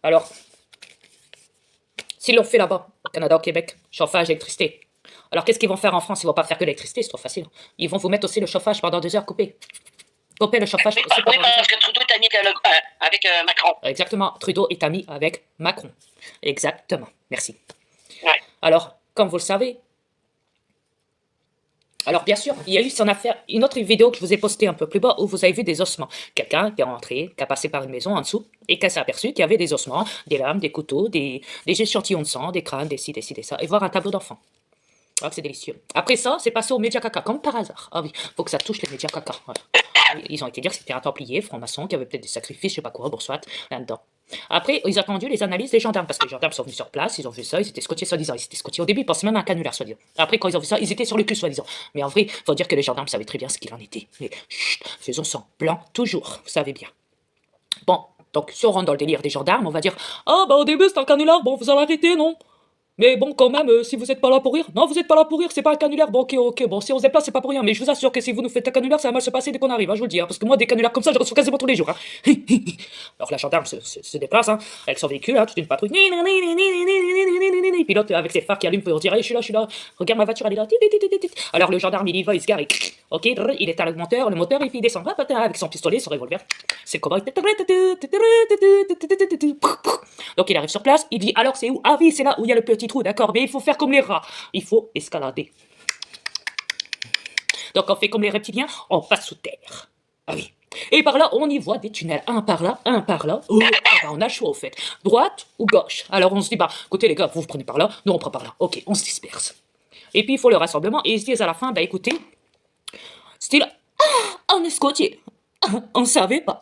Alors, s'ils l'ont fait là-bas, au Canada, au Québec, chauffage, électricité. Alors, qu'est-ce qu'ils vont faire en France? Ils vont pas faire que l'électricité, c'est trop facile. Ils vont vous mettre aussi le chauffage pendant 2 heures coupé. Couper le chauffage Oui, aussi pendant 2 heures. parce que Trudeau est ami avec Macron. Exactement, Trudeau est ami avec Macron. Exactement, merci. Ouais. Alors, comme vous le savez, alors bien sûr, il y a eu son affaire, une autre vidéo que je vous ai postée un peu plus bas où vous avez vu des ossements. Quelqu'un qui est rentré, qui a passé par une maison en dessous et qui s'est aperçu qu'il y avait des ossements, des lames, des couteaux, des échantillons de sang, des crânes, des ci, des ci, des ça, et voir un tableau d'enfant. Ah, c'est délicieux. Après ça, c'est passé aux médias caca, comme par hasard. Ah oui, faut que ça touche les médias caca. Voilà. Ils ont été dire que c'était un templier, franc-maçon, qui avait peut-être des sacrifices, je sais pas quoi, bon soit, là-dedans. Après, ils ont attendu les analyses des gendarmes, parce que les gendarmes sont venus sur place, ils ont vu ça, ils étaient scotchés soi-disant, ils étaient scotchés au début, ils pensaient même à un canular soi-disant. Après, quand ils ont vu ça, ils étaient sur le cul soi-disant. Mais en vrai, faut dire que les gendarmes savaient très bien ce qu'il en était. Mais chut, faisons semblant, toujours, vous savez bien. Bon, donc si on rentre dans le délire des gendarmes, on va dire, ah bah au début c'est un canular, bon vous allez arrêter, non? Mais bon, quand même, si vous êtes pas là pour rire. Non, vous êtes pas là pour rire, c'est pas un canular. Bon, ok. Bon, si on se déplace, c'est pas pour rien. Mais je vous assure que si vous nous faites un canular, ça va mal se passer dès qu'on arrive, hein, je vous le dis. Hein, parce que moi, des canulars comme ça, je reçois quasiment tous les jours. Hein. Alors la gendarme se déplace, hein, avec son véhicule, hein, toute une patrouille. Pilote avec ses phares qui allument pour dire, je suis là. Regarde ma voiture, elle est là. Alors le gendarme, il y va, il se gare. Ok, il éteint le moteur, et puis il descend. Avec son pistolet, son revolver. C'est le cowboy. Donc il arrive sur place, il dit, alors c'est où? Ah oui, c'est là où il y a le petit trou, d'accord, mais il faut faire comme les rats, il faut escalader. Donc on fait comme les reptiliens, on passe sous terre. Ah oui. Et par là, on y voit des tunnels, un par là. Oh, on a le choix au fait. Droite ou gauche? Alors on se dit, bah, écoutez les gars, vous prenez par là, nous on prend par là. Ok, on se disperse. Et puis il faut le rassemblement, et ils se disent à la fin, bah écoutez, style, on est scotché. On savait pas.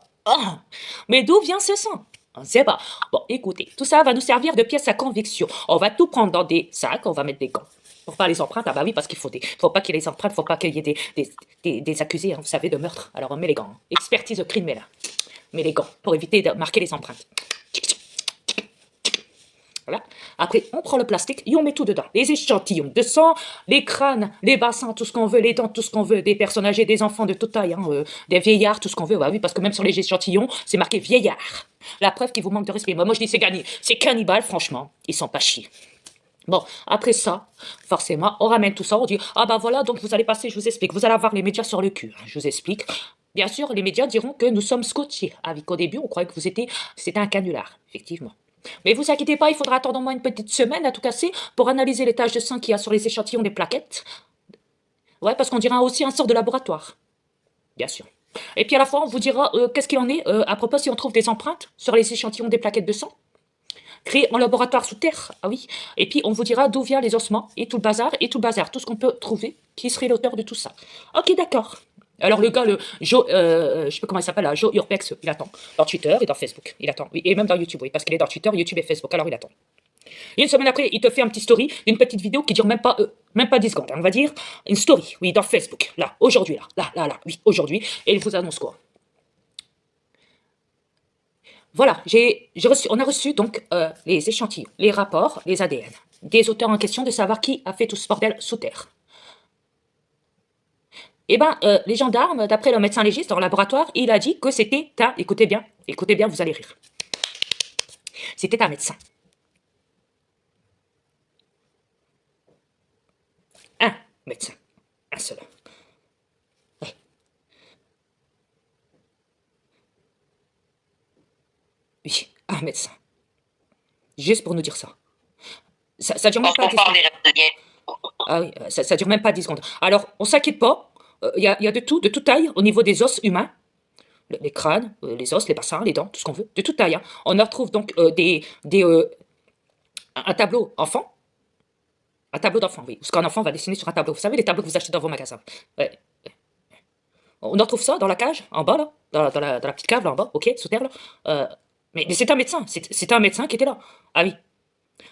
Mais d'où vient ce sang? On ne sait pas. Bon, écoutez, tout ça va nous servir de pièce à conviction. On va tout prendre dans des sacs, on va mettre des gants. Pour pas les empreintes, ah bah oui, parce qu'il faut pas qu'il y ait des empreintes, faut pas qu'il y ait des accusés, hein, vous savez, de meurtre. Alors on met les gants. Hein. Expertise criminelle. Mais les gants, pour éviter de marquer les empreintes. Voilà. Après, on prend le plastique et on met tout dedans. Les échantillons de sang, les crânes, les bassins, tout ce qu'on veut, les dents, tout ce qu'on veut, des personnes âgées, des enfants de toute taille, hein, des vieillards, tout ce qu'on veut. Bah oui, parce que même sur les échantillons, c'est marqué vieillard. La preuve qu'il vous manque de respect. Moi je dis c'est gagné. C'est cannibale, franchement. Ils sont pas chiés. Bon, après ça, forcément, on ramène tout ça, on dit, ah bah voilà, donc vous allez passer, je vous explique, vous allez avoir les médias sur le cul, hein, je vous explique. Bien sûr, les médias diront que nous sommes scotchés, avec qu'au début, on croyait que c'était un canular, effectivement. Mais vous inquiétez pas, il faudra attendre au moins une petite semaine, à tout casser, pour analyser les taches de sang qu'il y a sur les échantillons des plaquettes. Ouais, parce qu'on dira aussi un sort de laboratoire. Bien sûr. Et puis à la fois, on vous dira qu'est-ce qu'il en est, à propos si on trouve des empreintes sur les échantillons des plaquettes de sang. Créé en laboratoire sous terre, ah oui. Et puis on vous dira d'où viennent les ossements et tout le bazar, tout ce qu'on peut trouver, qui serait l'auteur de tout ça. Ok, d'accord. Alors le gars, le Joe, je sais pas comment il s'appelle, là, Joe Urbex, il attend. Dans Twitter et dans Facebook, il attend. Oui, et même dans YouTube, oui, parce qu'il est dans Twitter, YouTube et Facebook, alors il attend. Et une semaine après, il te fait un petit story, une petite vidéo qui dure même pas 10 secondes, hein, on va dire. Une story, oui, dans Facebook, là, aujourd'hui, là, oui, aujourd'hui. Et il vous annonce quoi? Voilà, on a reçu donc les échantillons, les rapports, les ADN, des auteurs en question de savoir qui a fait tout ce bordel sous terre. Eh ben, les gendarmes, d'après le médecin légiste dans le laboratoire, il a dit que c'était écoutez bien, vous allez rire. C'était un médecin. Un médecin, un seul. Ouais. Oui, un médecin. Juste pour nous dire ça. Ça dure même pas 10 secondes. Ah oui, ça dure même pas 10 secondes. Alors, on s'inquiète pas. Il y a de tout, de toute taille, au niveau des os humains. Les crânes, les os, les bassins, les dents, tout ce qu'on veut, de toute taille. Hein. On retrouve donc un tableau enfant. Un tableau d'enfant, oui. Parce qu'un enfant va dessiner sur un tableau. Vous savez, les tableaux que vous achetez dans vos magasins. Ouais. On retrouve ça dans la cage, en bas, là. Dans la petite cave, là, en bas, ok, sous terre, là. Mais c'est un médecin. C'est un médecin qui était là. Ah oui.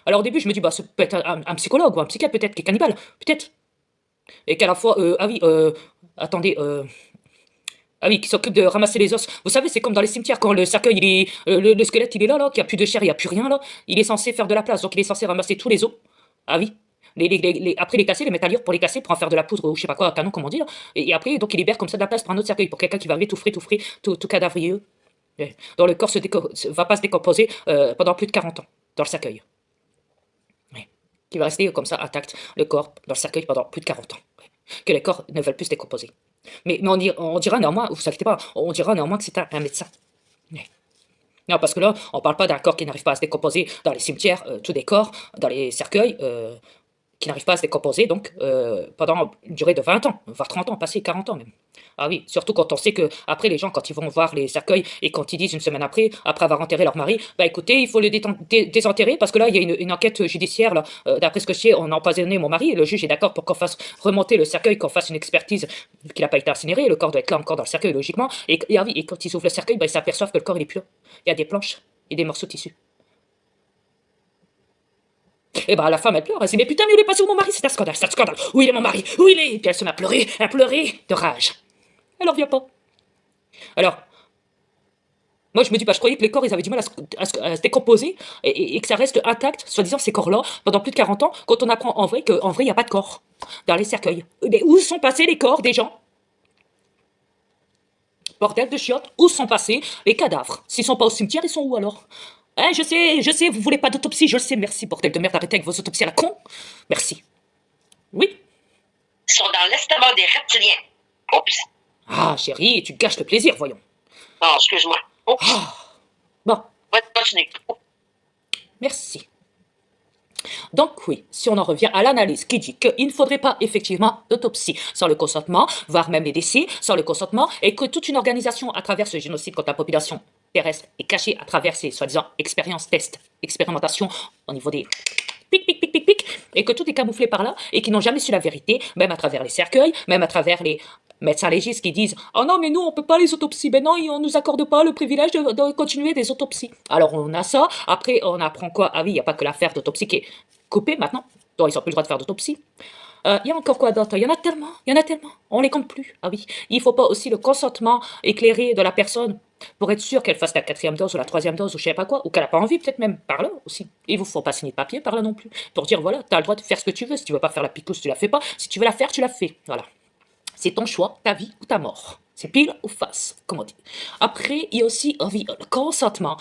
Alors au début, je me dis, bah, ça peut être un psychologue ou un psychiatre peut-être, qui est cannibale. Peut-être. Et qu'à la fois, attendez, ah oui, qui s'occupe de ramasser les os. Vous savez, c'est comme dans les cimetières, quand le cercueil, il est, le squelette, il est là, qu'il n'y a plus de chair, il n'y a plus rien, là. Il est censé faire de la place, donc il est censé ramasser tous les os. Ah oui. Après les casser, les mettre à lire pour les casser, pour en faire de la poudre ou je sais pas quoi, un canon, comme on dit, là. Et après, donc il libère comme ça de la place pour un autre cercueil, pour quelqu'un qui va arriver tout frais, tout cadavrieux. Dont le corps va pas se décomposer pendant plus de 40 ans, dans le cercueil. Ouais. Qui va rester comme ça, intact, le corps, dans le cercueil pendant plus de 40 ans. Que les corps ne veulent plus se décomposer. Mais on dira néanmoins, vous inquiétez pas, on dira néanmoins que c'est un médecin. Ouais. Non, parce que là, on parle pas d'un corps qui n'arrive pas à se décomposer dans les cimetières, tous des corps, dans les cercueils, qui n'arrivent pas à se décomposer, donc, pendant une durée de 20 ans, voire 30 ans, passé 40 ans même. Ah oui, surtout quand on sait que, après, les gens, quand ils vont voir les cercueils, et quand ils disent une semaine après avoir enterré leur mari, bah écoutez, il faut le désenterrer, parce que là, il y a une enquête judiciaire, là, d'après ce que je sais, on a empoisonné mon mari, et le juge est d'accord pour qu'on fasse remonter le cercueil, qu'on fasse une expertise, qu'il n'a pas été incinéré, le corps doit être là encore dans le cercueil, logiquement, et ah oui, et quand ils ouvrent le cercueil, bah ils s'aperçoivent que le corps, il est plus là. Il y a des planches. et des morceaux de tissu. Et bah la femme elle pleure, elle se dit mais putain mais où est passé où mon mari, c'est un scandale, c'est un scandale, où il est mon mari, où il est. Et puis elle se met à pleurer de rage. Elle en revient pas. Alors, moi je me dis, bah je croyais que les corps ils avaient du mal à se décomposer et que ça reste intact, soi-disant ces corps-là, pendant plus de 40 ans, quand on apprend en vrai qu'en vrai il n'y a pas de corps dans les cercueils. Mais où sont passés les corps des gens? Bordel de chiottes, où sont passés les cadavres? S'ils sont pas au cimetière, ils sont où alors? Hein, je sais, vous voulez pas d'autopsie, je le sais, merci, bordel de merde, arrêtez avec vos autopsies à la con. Merci. Oui. Ils sont dans l'estomac des reptiliens. Oups. Ah, chérie, tu gâches le plaisir, voyons. Non, excuse-moi. Oups. Bon, Ouais, continue. merci. Donc oui, si on en revient à l'analyse qui dit qu'il ne faudrait pas effectivement d'autopsie sans le consentement, voire même les décès sans le consentement, et que toute une organisation à travers ce génocide contre la population terrestre est cachée à travers ces soi-disant expériences, tests, expérimentations au niveau des pic, et que tout est camouflé par là, et qui n'ont jamais su la vérité, même à travers les cercueils, même à travers les médecins légistes qui disent « Oh non, mais nous, on peut pas les autopsies. Ben non, on nous accorde pas le privilège de continuer des autopsies. » Alors, on a ça. Après, on apprend quoi? Ah oui, il n'y a pas que l'affaire d'autopsie qui est coupée maintenant. Donc, ils n'ont plus le droit de faire d'autopsie. Il y a encore quoi d'autre? Il y en a tellement. On les compte plus. Ah oui. Il faut pas aussi le consentement éclairé de la personne pour être sûr qu'elle fasse la 4e dose ou la 3e dose ou je sais pas quoi, ou qu'elle a pas envie, peut-être même par là aussi. Il vous faut pas signer de papier par là non plus. Pour dire voilà, tu as le droit de faire ce que tu veux. Si tu veux pas faire la picouse, tu la fais pas. Si tu veux la faire, tu la fais. Voilà. C'est ton choix, ta vie ou ta mort. C'est pile ou face, comme on dit. Après, il y a aussi le consentement.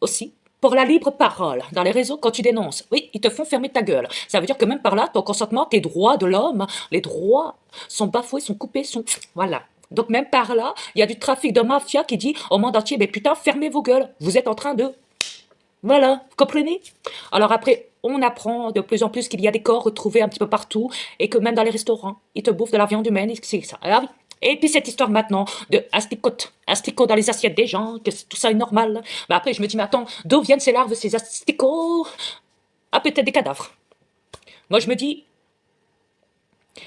Aussi, pour la libre parole, dans les réseaux, quand tu dénonces, oui, ils te font fermer ta gueule. Ça veut dire que même par là, ton consentement, tes droits de l'homme, les droits sont bafoués, sont coupés, sont... Voilà. Donc même par là, il y a du trafic de mafia qui dit au monde entier, mais putain, fermez vos gueules. Vous êtes en train de... Voilà, vous comprenez? Alors après, on apprend de plus en plus qu'il y a des corps retrouvés un petit peu partout et que même dans les restaurants, ils te bouffent de la viande humaine, c'est ça. Ah oui. Et puis cette histoire maintenant de asticots dans les assiettes des gens, que tout ça est normal. Bah après, je me dis, mais attends, d'où viennent ces larves, ces asticots? Ah, peut-être des cadavres. Moi, je me dis,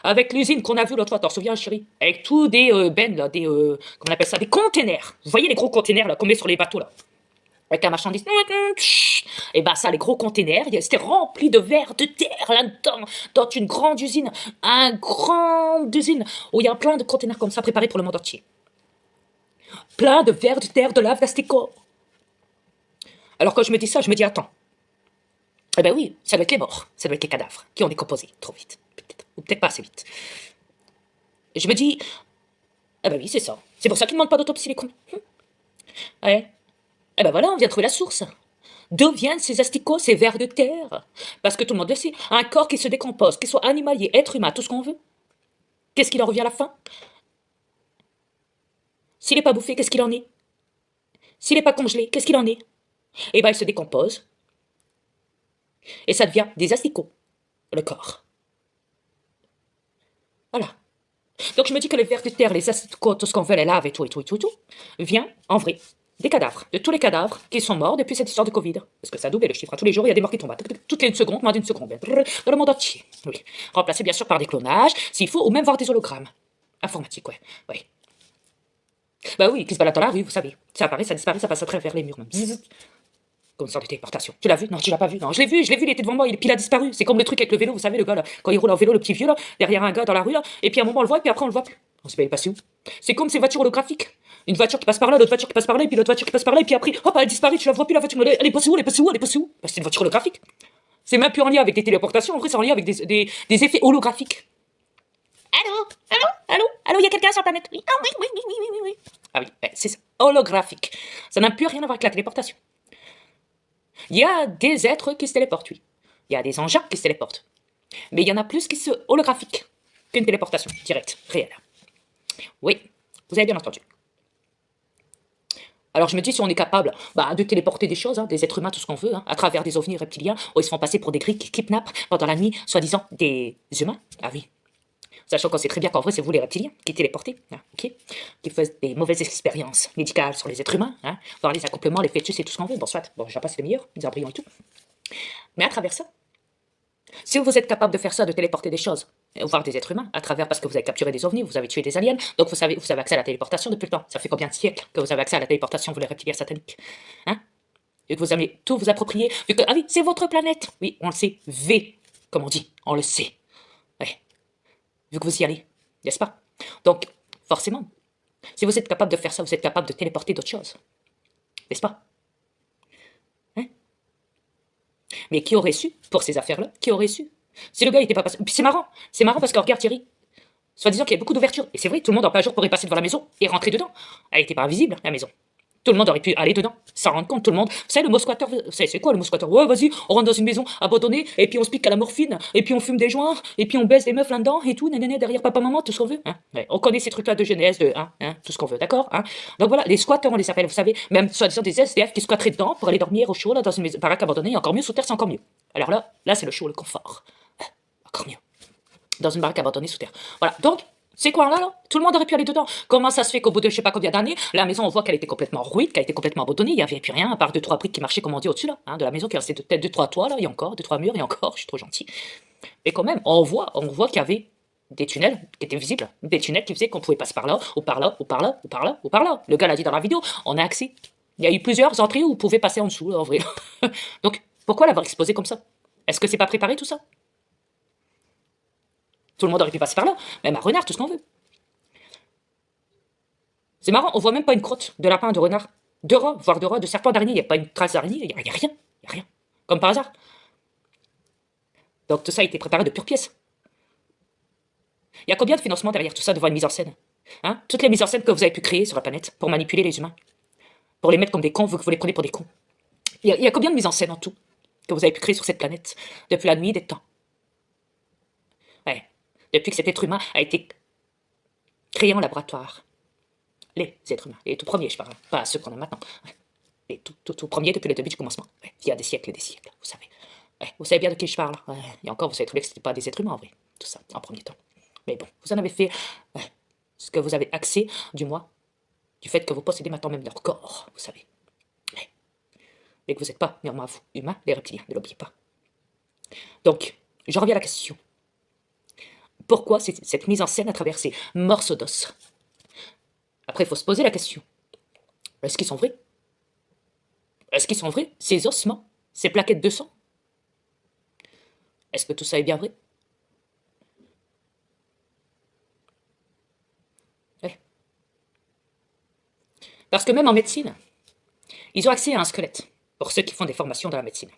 avec l'usine qu'on a vue l'autre fois, t'en souviens, chérie? Avec tous des bennes, là, des, comment on appelle ça, des containers. Vous voyez les gros containers, là, qu'on met sur les bateaux, là? Avec la marchandise. Et bah ça, les gros containers, c'était rempli de vers de terre là-dedans, dans une grande usine, où il y a plein de containers comme ça préparés pour le monde entier. Plein de vers de terre, de lave, d'asticot. Alors quand je me dis ça, je me dis attends. Eh ben oui, ça doit être les morts, ça doit être les cadavres qui ont décomposé trop vite, peut-être, ou peut-être pas assez vite. Et je me dis, eh ben oui, c'est ça. C'est pour ça qu'ils ne demandent pas d'autopsie, les cons. Ouais. Eh ben voilà, on vient de trouver la source. D'où viennent ces asticots, ces vers de terre? Parce que tout le monde le sait, un corps qui se décompose, qu'il soit animalier, être humain, tout ce qu'on veut, qu'est-ce qu'il en revient à la fin? S'il n'est pas bouffé, qu'est-ce qu'il en est? S'il n'est pas congelé, qu'est-ce qu'il en est? Eh ben il se décompose. Et ça devient des asticots, le corps. Voilà. Donc je me dis que les vers de terre, les asticots, tout ce qu'on veut, les laves et tout, vient, en vrai, des cadavres, de tous les cadavres qui sont morts depuis cette histoire de Covid. Parce que ça double le chiffre. Tous les jours, il y a des morts qui tombent. Toutes les secondes, moins d'une seconde. Dans le monde entier. Oui. Remplacé bien sûr par des clonages, s'il faut, ou même voir des hologrammes. Informatique, ouais. Oui. Bah oui, qui se baladent dans la rue, vous savez. Ça apparaît, ça disparaît, ça passe à travers les murs, même. Bzzz. Comme une sorte de téléportation. Tu l'as vu? Non, tu l'as pas vu? Non, je l'ai vu, il était devant moi, puis il a disparu. C'est comme le truc avec le vélo, vous savez, le gars là, quand il roule en vélo, le petit vieux là, derrière un gars dans la rue là, et puis à un moment on le voit, et puis après on le voit plus. On sait pas, il est passé où? C'est comme ces voitures holographiques. Une voiture qui passe par là, l'autre voiture qui passe par là, et puis l'autre voiture qui passe par là, et puis après, hop, elle disparaît, tu la vois plus la voiture, elle est passée où? Bah, c'est une voiture holographique. C'est même plus en lien avec des téléportations, en vrai, c'est en lien avec des effets holographiques. Allô, il y a quelqu'un sur la planète? Oui, ah oui. Ah oui, c'est ça, holographique. Ça n'a plus rien à voir avec la téléportation. Il y a des êtres qui se téléportent, oui. Il y a des engins qui se téléportent. Mais il y en a plus qui se holographiques qu'une téléportation directe, réelle. Oui, vous avez bien entendu. Alors je me dis, si on est capable de téléporter des choses, des êtres humains, tout ce qu'on veut, à travers des ovnis reptiliens, où ils se font passer pour des gris qui kidnappent pendant la nuit, soi-disant des humains. Ah oui. Sachant qu'on sait très bien qu'en vrai, c'est vous les reptiliens qui téléportez, ok, qui faisaient des mauvaises expériences médicales sur les êtres humains, voir les accouplements, les fœtus et tout ce qu'on veut. Bon, soit, bon, j'en passe les meilleurs, les embryons et tout. Mais à travers ça, si vous êtes capable de faire ça, de téléporter des choses, voir des êtres humains, à travers, parce que vous avez capturé des ovnis, vous avez tué des aliens, donc vous avez accès à la téléportation depuis le temps. Ça fait combien de siècles que vous avez accès à la téléportation, vous les reptiliens sataniques? et que vous aimez tout vous approprier, vu que, ah oui, c'est votre planète. Oui, on le sait, V, comme on dit, on le sait. Ouais, vu que vous y allez, n'est-ce pas? Donc, forcément, si vous êtes capable de faire ça, vous êtes capable de téléporter d'autres choses, n'est-ce pas? Hein? Mais qui aurait su, pour ces affaires-là, qui aurait su? Si le gars n'était pas passé... Puis c'est marrant parce que regarde Thierry, soi-disant qu'il y a beaucoup d'ouvertures, et c'est vrai, tout le monde en pas un jour pourrait passer devant la maison et rentrer dedans. Elle n'était pas invisible, la maison. Tout le monde aurait pu aller dedans, sans rendre compte, tout le monde. Vous savez, le mot squatter, c'est quoi le mot squatter? Ouais, vas-y, on rentre dans une maison abandonnée, et puis on se pique à la morphine, et puis on fume des joints, et puis on baisse des meufs là-dedans, et tout, nénéné, derrière papa, maman, tout ce qu'on veut. Hein, ouais, on connaît ces trucs-là de genèse, tout ce qu'on veut, d'accord, hein. Donc voilà, les squatteurs, on les appelle, vous savez, même soi-disant des SDF qui squatteraient dedans pour aller dormir au chaud, là, dans une maison, baraque abandonnée, encore mieux, sous terre, c'est encore mieux. Alors là, c'est le chaud, le confort. Encore mieux. Dans une baraque abandonnée sous terre. Voilà, donc... C'est quoi là? Tout le monde aurait pu aller dedans. Comment ça se fait qu'au bout de je sais pas combien d'années, la maison, on voit qu'elle était complètement ruine, qu'elle était complètement abandonnée, il n'y avait plus rien, à part 2-3 briques qui marchaient, comme on dit, au-dessus là, hein, de la maison, qui restait peut-être 2-3 toits là, et encore, 2-3 murs, et encore, je suis trop gentil. Mais quand même, on voit qu'il y avait des tunnels qui étaient visibles, des tunnels qui faisaient qu'on pouvait passer par là, ou par là, ou par là, ou par là, ou par là. Le gars l'a dit dans la vidéo, on a accès. Il y a eu plusieurs entrées où vous pouvez passer en dessous, là, en vrai. Donc, pourquoi l'avoir exposé comme ça? Est-ce que c'est pas préparé tout ça? Tout le monde aurait pu passer par là, même à renard, tout ce qu'on veut. C'est marrant, on voit même pas une crotte de lapin, de renard, de rat, voire de rat, de serpent, d'araignée. Il n'y a pas une trace d'araignée, il n'y a rien, il n'y a rien. Comme par hasard. Donc tout ça a été préparé de pure pièce. Il y a combien de financement derrière tout ça devant une mise en scène? Hein? Toutes les mises en scène que vous avez pu créer sur la planète pour manipuler les humains, pour les mettre comme des cons, vous les prenez pour des cons. Il y a combien de mises en scène en tout que vous avez pu créer sur cette planète depuis la nuit des temps? Ouais, depuis que cet être humain a été créé en laboratoire. Les êtres humains, les tout premiers, je parle, pas ceux qu'on a maintenant. Les tout premiers depuis le début du commencement. Ouais, il y a des siècles et des siècles, vous savez. Ouais, vous savez bien de qui je parle. Ouais, et encore, vous savez très bien que ce n'était pas des êtres humains en vrai, tout ça, en premier temps. Mais bon, vous en avez fait ce que vous avez accès, du moins, du fait que vous possédez maintenant même leur corps, vous savez. Ouais. Mais que vous n'êtes pas, néanmoins, vous, humains, les reptiliens, ne l'oubliez pas. Donc, je reviens à la question. Pourquoi cette mise en scène à travers ces morceaux d'os? Après, il faut se poser la question. Est-ce qu'ils sont vrais? Est-ce qu'ils sont vrais, ces ossements, ces plaquettes de sang? Est-ce que tout ça est bien vrai? Ouais. Parce que même en médecine, ils ont accès à un squelette, pour ceux qui font des formations dans la médecine.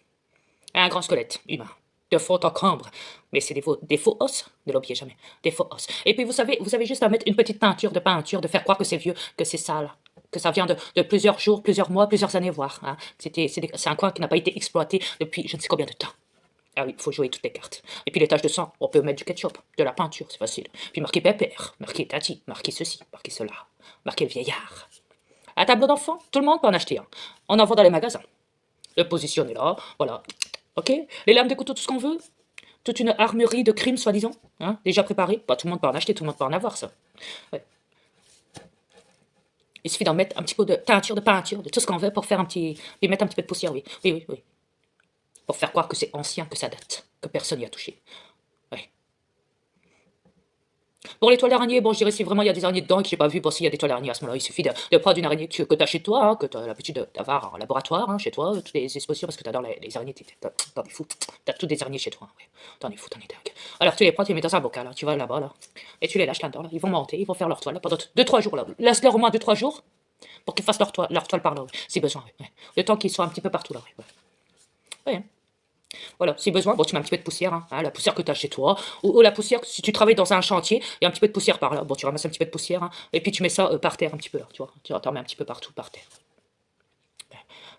Un grand squelette humain, de fond en combre. Mais c'est des faux os, ne l'oubliez jamais, des faux os. Et puis vous avez juste à mettre une petite teinture, de faire croire que c'est vieux, que c'est sale, que ça vient de plusieurs jours, plusieurs mois, plusieurs années, voire. Hein. C'est un coin qui n'a pas été exploité depuis je ne sais combien de temps. Ah oui, il faut jouer toutes les cartes. Et puis les taches de sang, on peut mettre du ketchup, de la peinture, c'est facile. Puis marquer pépère, marquer tati, marquer ceci, marquer cela, marquer vieillard. Un tableau d'enfant, tout le monde peut en acheter un. On en vend dans les magasins. Le positionner là, voilà. Ok? Les lames de couteau, tout ce qu'on veut. Toute une armurerie de crimes, soi-disant. Hein, déjà préparée. Pas tout le monde peut en acheter, tout le monde peut en avoir, ça. Ouais. Il suffit d'en mettre un petit peu de teinture, de tout ce qu'on veut pour faire un petit... Puis mettre un petit peu de poussière, oui. Oui. Pour faire croire que c'est ancien, que ça date. Que personne n'y a touché. Ouais. Pour les toiles d'araignée, bon, je dirais si vraiment il y a des araignées dedans et que j'ai pas vu, bon, s'il y a des toiles d'araignée à ce moment-là, il suffit de prendre une araignée que tu as chez toi, hein, que tu as l'habitude d'avoir en laboratoire, hein, chez toi, toutes les expositions, parce que tu adores les araignées, t'en es fou, t'as toutes des araignées chez toi, ouais. T'en es fou, t'en es dingue. Alors tu les prends, tu les mets dans un bocal, hein, tu vas là-bas, là, et tu les lâches là-dedans, là. Ils vont monter, ils vont faire leur toile, là, pendant 2-3 jours, là. Laisse-leur au moins 2-3 jours pour qu'ils fassent leur toile par là, ouais, si besoin, ouais. Le temps qu'ils soient un petit peu partout, là, ouais. Ouais. Voilà, si besoin, bon, tu mets un petit peu de poussière, hein, la poussière que tu as chez toi, ou la poussière, si tu travailles dans un chantier, il y a un petit peu de poussière par là, bon, tu ramasses un petit peu de poussière, hein, et puis tu mets ça par terre un petit peu là, tu vois, tu en mets un petit peu partout par terre.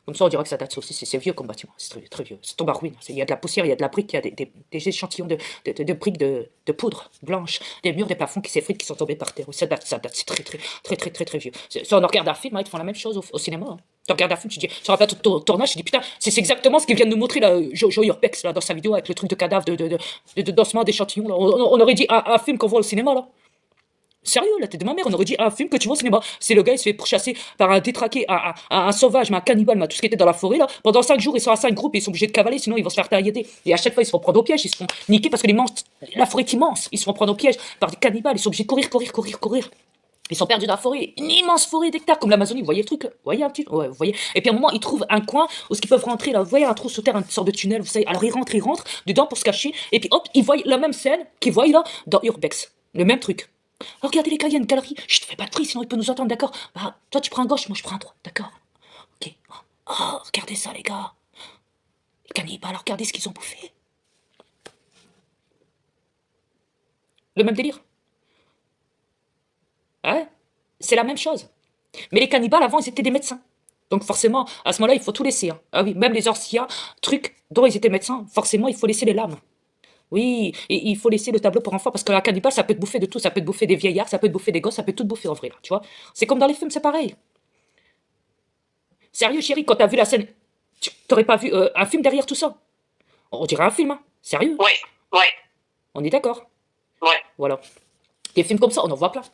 Comme ça, on dirait que ça date aussi, c'est vieux comme bâtiment, c'est très vieux, c'est tombé en ruine, il y a de la poussière, il y a de la brique, il y a des échantillons de briques de poudre blanche, des murs, des plafonds qui s'effritent, qui sont tombés par terre, ça date, c'est très vieux. Si on regarde un film, hein, ils font la même chose au cinéma, hein. Tu regardes un film, tu dis, sur un plateau de tournage, tu dis putain, c'est exactement ce qu'il vient de nous montrer là, Joe Urbex là, dans sa vidéo avec le truc de cadavre, de dansement d'échantillons là. On aurait dit un film qu'on voit au cinéma là. Sérieux, la tête de ma mère, on aurait dit un film que tu vois au cinéma. C'est le gars, il se fait pourchasser par un détraqué, un sauvage, mais un cannibale, mais tout ce qui était dans la forêt là. Pendant 5 jours, ils sont à 5 groupes et ils sont obligés de cavaler, sinon ils vont se faire tailler. Et à chaque fois, ils se font prendre au piège, ils se font niquer parce que la forêt est immense. Ils se font prendre au piège par des cannibales, ils sont obligés de courir. Ils sont perdus dans la forêt, une immense forêt d'hectares, comme l'Amazonie, vous voyez le truc là? Vous voyez un petit ouais, vous voyez. Et puis à un moment, ils trouvent un coin où ils peuvent rentrer, là, vous voyez un trou sous terre, une sorte de tunnel, vous savez. Alors ils rentrent dedans pour se cacher, et puis hop, ils voient la même scène qu'ils voient là dans Urbex. Le même truc. Alors regardez les gars, il y a une galerie, je te fais pas de prix, sinon il peut nous entendre, d'accord? Bah, toi tu prends à gauche, moi je prends à droite, d'accord? Ok. Oh, regardez ça les gars. Les cannibales, alors regardez ce qu'ils ont bouffé. Le même délire. Ouais, c'est la même chose. Mais les cannibales, avant, ils étaient des médecins. Donc forcément, à ce moment-là, il faut tout laisser. Hein. Ah oui, même les orcias, trucs dont ils étaient médecins, forcément, il faut laisser les lames. Oui, et il faut laisser le tableau pour enfants, parce que la cannibale, ça peut te bouffer de tout. Ça peut te bouffer des vieillards, ça peut te bouffer des gosses, ça peut tout te bouffer en vrai, là, tu vois. C'est comme dans les films, c'est pareil. Sérieux, chérie, quand t'as vu la scène, tu t'aurais pas vu un film derrière tout ça? On dirait un film, hein. Sérieux? Oui, oui, On est d'accord? oui. Voilà. Des films comme ça, on en voit plein.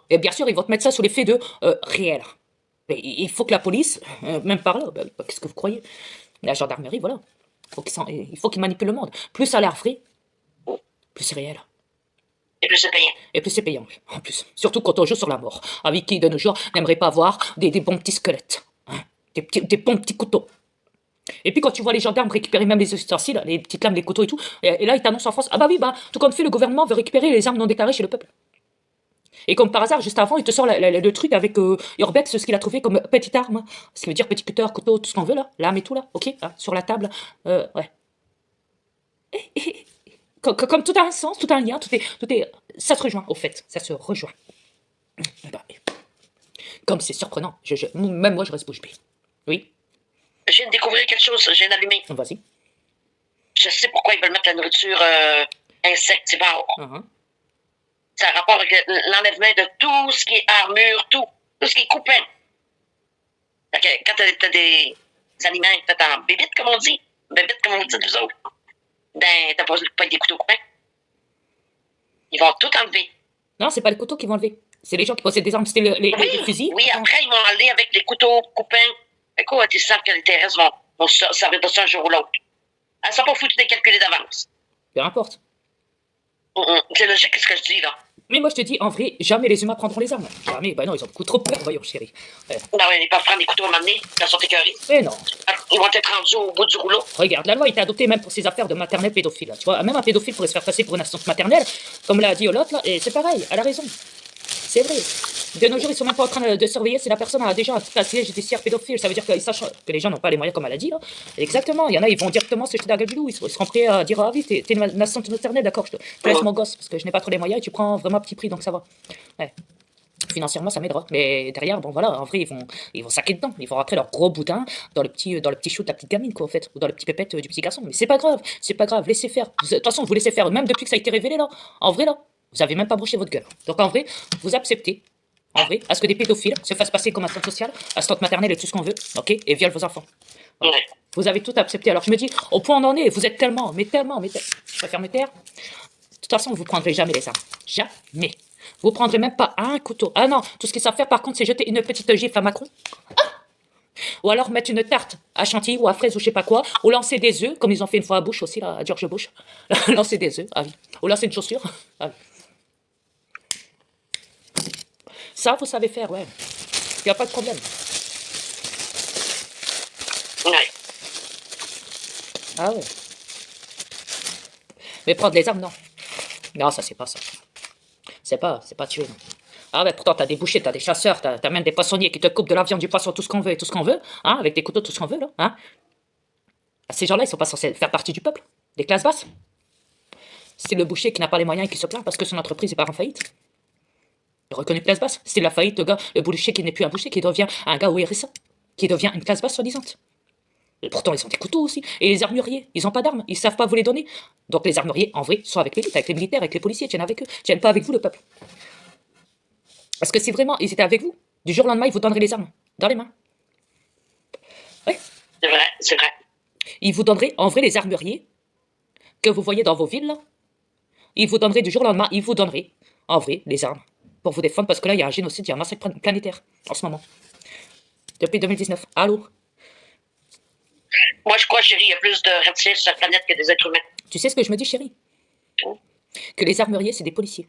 Et bien sûr, ils vont te mettre ça sous l'effet de réel. Mais il faut que la police, même par là, qu'est-ce que vous croyez? La gendarmerie, voilà. Il faut qu'ils manipulent le monde. Plus ça a l'air vrai, plus c'est réel. Et plus c'est payant. Et plus c'est payant, en plus. Surtout quand on joue sur la mort. Avec qui, de nos jours, n'aimerait pas voir des bons petits squelettes. Hein, des bons petits couteaux. Et puis quand tu vois les gendarmes récupérer même les ustensiles, les petites lames, les couteaux et tout, et là ils t'annoncent en France, ah bah oui, bah, tout comme fait, le gouvernement veut récupérer les armes non déclarées chez le peuple. Et comme par hasard, juste avant, il te sort le truc avec Urbex, ce qu'il a trouvé comme petite arme. Ce qui veut dire petit cutter, couteau, tout ce qu'on veut là. Lame et tout là. Ok, hein, sur la table. Ouais. Comme tout a un sens, tout a un lien, tout est. Ça se rejoint, au fait. Ça se rejoint. Bah, comme c'est surprenant. Même moi, je reste bouche bée. Oui, Je viens de découvrir quelque chose, je viens d'allumer. vas-y. Je sais pourquoi ils veulent mettre la nourriture insectivore. Uh-huh. Ça a rapport avec l'enlèvement de tout ce qui est armure, tout ce qui est coupin. Quand t'as des aliments, t'as en bébite, comme on dit, bébite, comme on dit nous autres, ben, t'as pas des couteaux coupins. Ils vont tout enlever. Non, c'est pas les couteaux qui vont enlever. C'est les gens qui possèdent des armes, c'était les fusils. Oui, après, ils vont enlever avec les couteaux coupins. Écoute, ils savent que les terrestres vont se servir de ça un jour ou l'autre. Elles sont pas foutues de calculer d'avance. Peu importe. C'est logique ce que je dis, là. Mais moi, je te dis, en vrai, jamais les humains prendront les armes. Jamais. Ben non, ils ont beaucoup trop peur, voyons, chérie. Non, ils peuvent prendre des couteaux à m'amener, ils sont écœurés. Mais non. Ils vont être rendus au bout du rouleau. Regarde, la loi a été adoptée même pour ces affaires de maternelle pédophile. Là, tu vois, même un pédophile pourrait se faire passer pour une assistante maternelle, comme l'a dit l'autre, là, et c'est pareil, elle a raison. C'est vrai. De nos jours, ils sont même pas en train de surveiller si la personne a déjà un casier judiciaire pédophile. Ça veut dire qu'ils sachent que les gens n'ont pas les moyens, comme elle a dit. Là. Exactement. Il y en a, ils vont directement se jeter dans la gueule. Ils seront prêts à dire, ah oui, t'es une assistante maternelle, d'accord, je te laisse mon gosse, parce que je n'ai pas trop les moyens et tu prends vraiment un petit prix, donc ça va. Ouais. Financièrement, ça m'aidera. Mais derrière, bon voilà, en vrai, ils vont saquer dedans. Ils vont rentrer leur gros boudin dans le petit chou de la petite gamine, quoi, en fait. Ou dans le petit pépette du petit garçon. Mais c'est pas grave, laissez faire. De toute façon, vous laissez faire, même depuis que ça a été révélé, là. En vrai, là, vous avez même pas broché votre gueule. Donc en vrai, vous acceptez, en vrai, à ce que des pédophiles se fassent passer comme assistante sociale, assistante maternelle et tout ce qu'on veut, ok, et violent vos enfants. Voilà. Vous avez tout accepté. Alors je me dis, au point où on en est, vous êtes tellement, je préfère me taire. De toute façon, vous prendrez jamais les armes. Jamais. Vous prendrez même pas un couteau. Ah non, tout ce qu'ils savent faire par contre, c'est jeter une petite gifle à Macron. Ah, ou alors mettre une tarte à chantilly ou à fraise ou je sais pas quoi, ou lancer des œufs, comme ils ont fait une fois à Bush aussi, là, à George Bush. Lancer des œufs, ah oui. Ou lancer une chaussure. Ah oui. Ça, vous savez faire, ouais. Il n'y a pas de problème. Ouais. Ah ouais. Mais prendre les armes, non. Non, ça, c'est pas ça. C'est pas tuer, non. Ah ouais, pourtant, t'as des bouchers, t'as des chasseurs, t'as même des poissonniers qui te coupent de la viande, du poisson, tout ce qu'on veut et tout ce qu'on veut, hein, avec des couteaux, tout ce qu'on veut, là, hein. Ces gens-là, ils sont pas censés faire partie du peuple, des classes basses. C'est le boucher qui n'a pas les moyens et qui se plaint parce que son entreprise est pas en faillite. Il reconnaît classe basse. C'est la faillite, le gars, le boucher qui n'est plus un boucher, qui devient un gars au RSA, qui devient une classe basse soi-disant. Et pourtant, ils ont des couteaux aussi. Et les armuriers, ils ont pas d'armes, ils savent pas vous les donner. Donc les armuriers, en vrai, sont avec l'élite, avec les militaires, avec les policiers, tiennent avec eux, tiennent pas avec vous, le peuple. Parce que si vraiment ils étaient avec vous, du jour au lendemain, ils vous donneraient les armes, dans les mains. Ouais. C'est vrai, c'est vrai. Ils vous donneraient, en vrai, les armuriers que vous voyez dans vos villes, là, ils vous donneraient du jour au lendemain, ils vous donneraient, en vrai, les armes pour vous défendre, parce que là, il y a un génocide, il y a un massacre planétaire, en ce moment. Depuis 2019. Allô? Moi, je crois, chérie, il y a plus de reptiles sur la planète que des êtres humains. Tu sais ce que je me dis, chérie? Que les armuriers, c'est des policiers.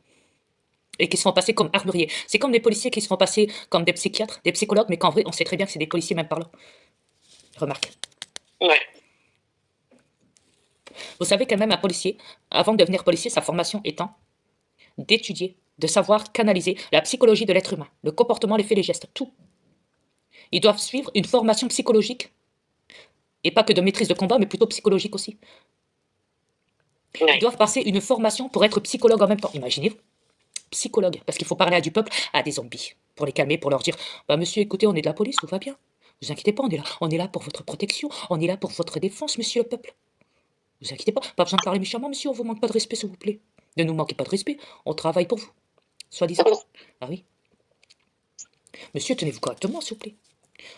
et qui se font passer comme armuriers. C'est comme des policiers qui se font passer comme des psychiatres, des psychologues, mais qu'en vrai, on sait très bien que c'est des policiers même par là. Remarque. Ouais. Vous savez quand même un policier, avant de devenir policier, sa formation étant d'étudier, de savoir canaliser la psychologie de l'être humain, le comportement, les faits, les gestes, tout. Ils doivent suivre une formation psychologique, et pas que de maîtrise de combat, mais plutôt psychologique aussi. Ouais. Ils doivent passer une formation pour être psychologue en même temps. Imaginez-vous, psychologue, parce qu'il faut parler à du peuple, à des zombies, pour les calmer, pour leur dire, bah monsieur, écoutez, on est de la police, tout va bien. Vous inquiétez pas, on est là pour votre protection, on est là pour votre défense, monsieur le peuple. Vous inquiétez pas besoin de parler méchamment, monsieur, on vous manque pas de respect, s'il vous plaît. Ne nous manquez pas de respect, on travaille pour vous. Soi-disant. Ah oui. Monsieur, tenez-vous correctement, s'il vous plaît.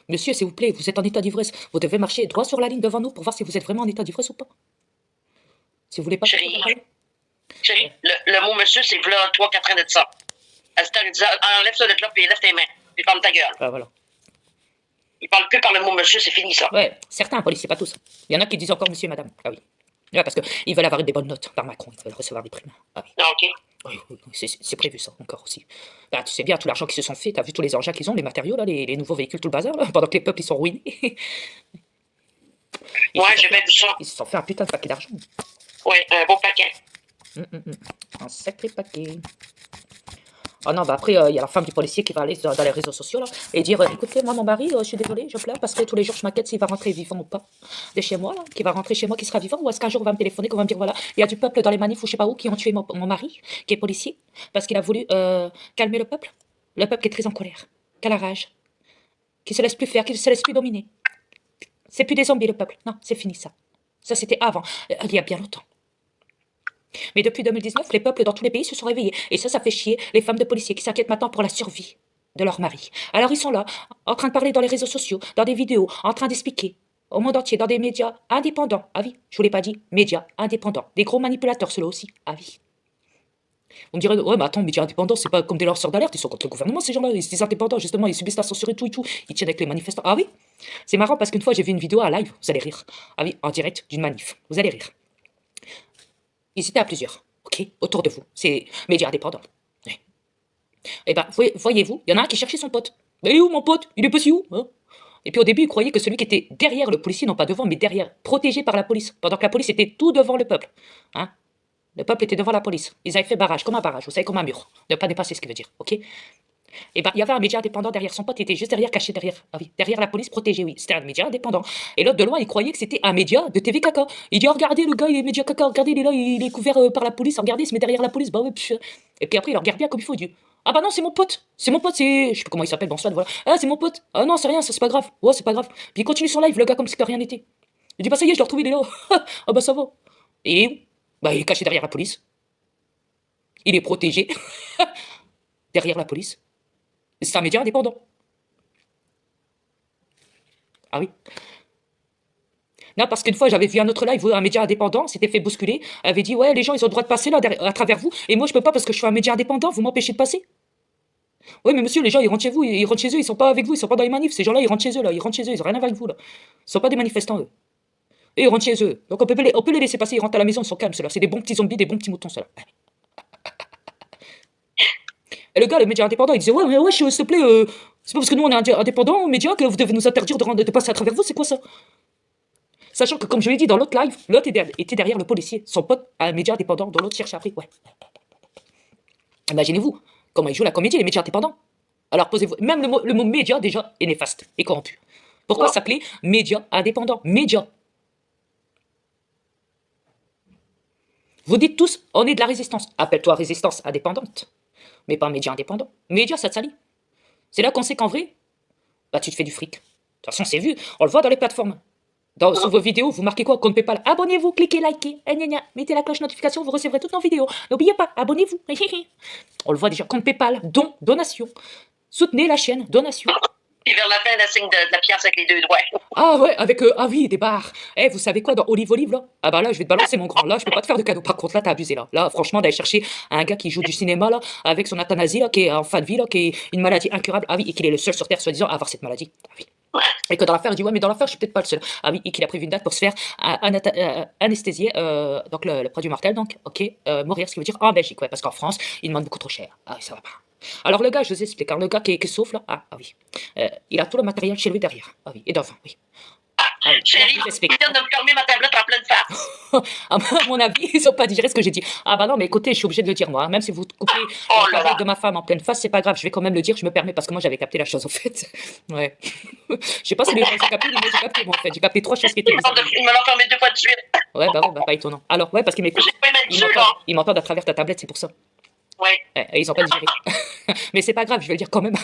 Monsieur, s'il vous plaît, vous êtes en état d'ivresse. Vous devez marcher droit sur la ligne devant nous pour voir si vous êtes vraiment en état d'ivresse ou pas. Si vous voulez pas... Chérie, le mot monsieur, c'est v'là 3-4 ans de ça. Astor, il disait, enlève ça de là, puis lève tes mains. Puis ferme ta gueule. Ah, voilà. Il parle plus par le mot monsieur, c'est fini ça. Ouais, certains policiers, pas tous. Il y en a qui disent encore monsieur et madame. Ah oui. Ouais, parce qu'ils veulent avoir des bonnes notes par Macron, ils veulent recevoir des primes. Ah oui. Ah, ok. Oui, c'est prévu ça, encore aussi. Bah, tu sais bien, tout l'argent qu'ils se sont fait, t'as vu tous les engins qu'ils ont, les matériaux, là, les nouveaux véhicules, tout le bazar, là, pendant que les peuples, ils sont ruinés. Ouais, j'ai bien vu ça. Ils se sont fait un putain de paquet d'argent. Ouais, un beau paquet. Un sacré paquet. Oh non, bah après, il y a la femme du policier qui va aller dans les réseaux sociaux, là, et dire, écoutez, moi, mon mari, je suis désolée, je pleure, parce que tous les jours, je m'inquiète s'il va rentrer vivant ou pas. De chez moi, là, qui va rentrer chez moi, qui sera vivant, ou est-ce qu'un jour, on va me téléphoner, qu'on va me dire, voilà, il y a du peuple dans les manifs ou je sais pas où, qui ont tué mon mari, qui est policier, parce qu'il a voulu calmer le peuple qui est très en colère, qui a la rage, qui se laisse plus faire, qui se laisse plus dominer. C'est plus des zombies, le peuple. Non, c'est fini, ça. Ça, c'était avant, il y a bien longtemps. Mais depuis 2019, les peuples dans tous les pays se sont réveillés. Et ça fait chier les femmes de policiers qui s'inquiètent maintenant pour la survie de leur mari. Alors ils sont là, en train de parler dans les réseaux sociaux, dans des vidéos, en train d'expliquer au monde entier, dans des médias indépendants. Ah oui, je vous l'ai pas dit, médias indépendants. Des gros manipulateurs, ceux-là aussi. Ah oui. On me dirait, ouais, mais attends, médias indépendants, c'est pas comme des lanceurs d'alerte, ils sont contre le gouvernement, ces gens-là. Ils se disent indépendants, justement, ils subissent la censure et tout. Ils tiennent avec les manifestants. Ah oui. C'est marrant parce qu'une fois, j'ai vu une vidéo à live, vous allez rire. Ah oui, en direct d'une manif. Vous allez rire. Ils étaient à plusieurs, ok, autour de vous. C'est médias indépendants. Ouais. Eh ben, voyez-vous, il y en a un qui cherchait son pote. Mais il est où mon pote? Il est passé où hein? Et puis au début, il croyait que celui qui était derrière le policier, non pas devant, mais derrière, protégé par la police, pendant que la police était tout devant le peuple. Hein? Le peuple était devant la police. Ils avaient fait barrage, comme un barrage, vous savez, comme un mur. Ne pas dépasser ce qui veut dire, ok? Et ben, il y avait un média indépendant derrière son pote, il était juste derrière, caché derrière. Ah oui, derrière la police, protégé, oui. C'était un média indépendant. Et l'autre de loin, il croyait que c'était un média de TV Caca. Il dit, oh, regardez, le gars, il est média Caca, regardez, il est là, il est couvert par la police, regardez, il se met derrière la police, bah ouais, pff. Et puis après, il regarde bien comme il faut, il dit, ah bah non, c'est mon pote, c'est. Je sais pas comment il s'appelle, bon, soit, voilà. Ah, c'est mon pote. Ah non, c'est rien, ça, c'est pas grave. Ouais, c'est pas grave. Puis il continue son live, le gars, comme si de rien n'était. Il dit, bah ça y est, je l'ai retrouvé, il est là. Ah bah ça va. Et il est où? Bah, il est caché derrière la police. Il est protégé. Derrière la police. C'est un média indépendant. Ah oui. Non, parce qu'une fois, j'avais vu un autre live où un média indépendant s'était fait bousculer, avait dit, ouais, les gens, ils ont le droit de passer là, à travers vous, et moi, je peux pas parce que je suis un média indépendant, vous m'empêchez de passer. Oui, mais monsieur, les gens, ils rentrent chez vous, ils rentrent chez eux, ils sont pas avec vous, ils sont pas dans les manifs, ces gens-là, ils rentrent chez eux, là, ils rentrent chez eux, ils ont rien à voir avec vous, là. Ils sont pas des manifestants, eux. Et ils rentrent chez eux. Donc on peut les laisser passer, ils rentrent à la maison, ils sont calmes, ceux-là. C'est des bons petits zombies, des bons petits moutons, ceux-là. Et le gars, le média indépendant, il disait, ouais, mais ouais, s'il te plaît, c'est pas parce que nous, on est indépendants, médias, que vous devez nous interdire de passer à travers vous, c'est quoi ça? Sachant que, comme je l'ai dit dans l'autre live, l'autre était derrière le policier. Son pote a un média indépendant dont l'autre cherche après. Ouais. Imaginez-vous comment il joue la comédie, les médias indépendants. Alors posez-vous. Même le mot média, déjà, est néfaste et corrompu. Pourquoi s'appeler média indépendant? Média. Vous dites tous, on est de la résistance. Appelle-toi résistance indépendante. Mais pas média indépendant. Média, ça te salit. C'est là qu'on sait qu'en vrai, bah tu te fais du fric. De toute façon, c'est vu. On le voit dans les plateformes. Sur vos vidéos, vous marquez quoi? Compte PayPal. Abonnez-vous, cliquez, likez, mettez la cloche notification, vous recevrez toutes nos vidéos. N'oubliez pas, abonnez-vous. On le voit déjà, compte PayPal, don, donation. Soutenez la chaîne, donation. Puis vers la fin, le signe de la pièce avec les deux doigts. Ah ouais, avec, ah oui, des barres. Eh, vous savez quoi, dans Olive Olive, là? Ah bah là, je vais te balancer, mon grand. Là, je peux pas te faire de cadeau. Par contre, là, t'as abusé, là. Là, franchement, d'aller chercher un gars qui joue du cinéma, là, avec son euthanasie, là, qui est en fin de vie, là, qui est une maladie incurable. Ah oui, et qu'il est le seul sur Terre, soi-disant, à avoir cette maladie. Ah oui. Et que dans l'affaire, il dit, ouais, mais dans l'affaire, je suis peut-être pas le seul. Ah oui, et qu'il a prévu une date pour se faire anesthésier, donc le produit mortel, donc, ok, mourir, ce qui veut dire en Belgique, ouais, parce qu'en France, il demande beaucoup trop cher. Ah oui, ça va pas. Alors le gars, je vous explique, hein, le gars qui souffle, là, ah oui, il a tout le matériel chez lui derrière. Ah oui, et d'enfant, oui. Ah oui, Chérie, je vous explique. il vient de me fermer ma tablette en pleine face. À mon avis, ils ont pas digéré ce que j'ai dit. Ah bah non, mais écoutez, je suis obligé de le dire, moi, hein. Même si vous coupez Oh la là parole là. de ma femme en pleine face, c'est pas grave, je vais quand même le dire, je me permets, parce que moi, j'avais capté la chose, en fait. Ouais. Je sais pas si les gens ont capté, mais moi, j'ai capté, moi, en fait. J'ai capté 3 choses qui étaient bizarres. Il me l'a fermé 2 fois de suite. Ouais, bah, pas étonnant. Alors, ouais, parce qu'ils m'écoutent. J'ai pas aimé dessus, là. Ils m'entendent à travers ta tablette, c'est pour ça. Oui. Et ils ont pas digéré. Mais c'est pas grave, je vais le dire quand même.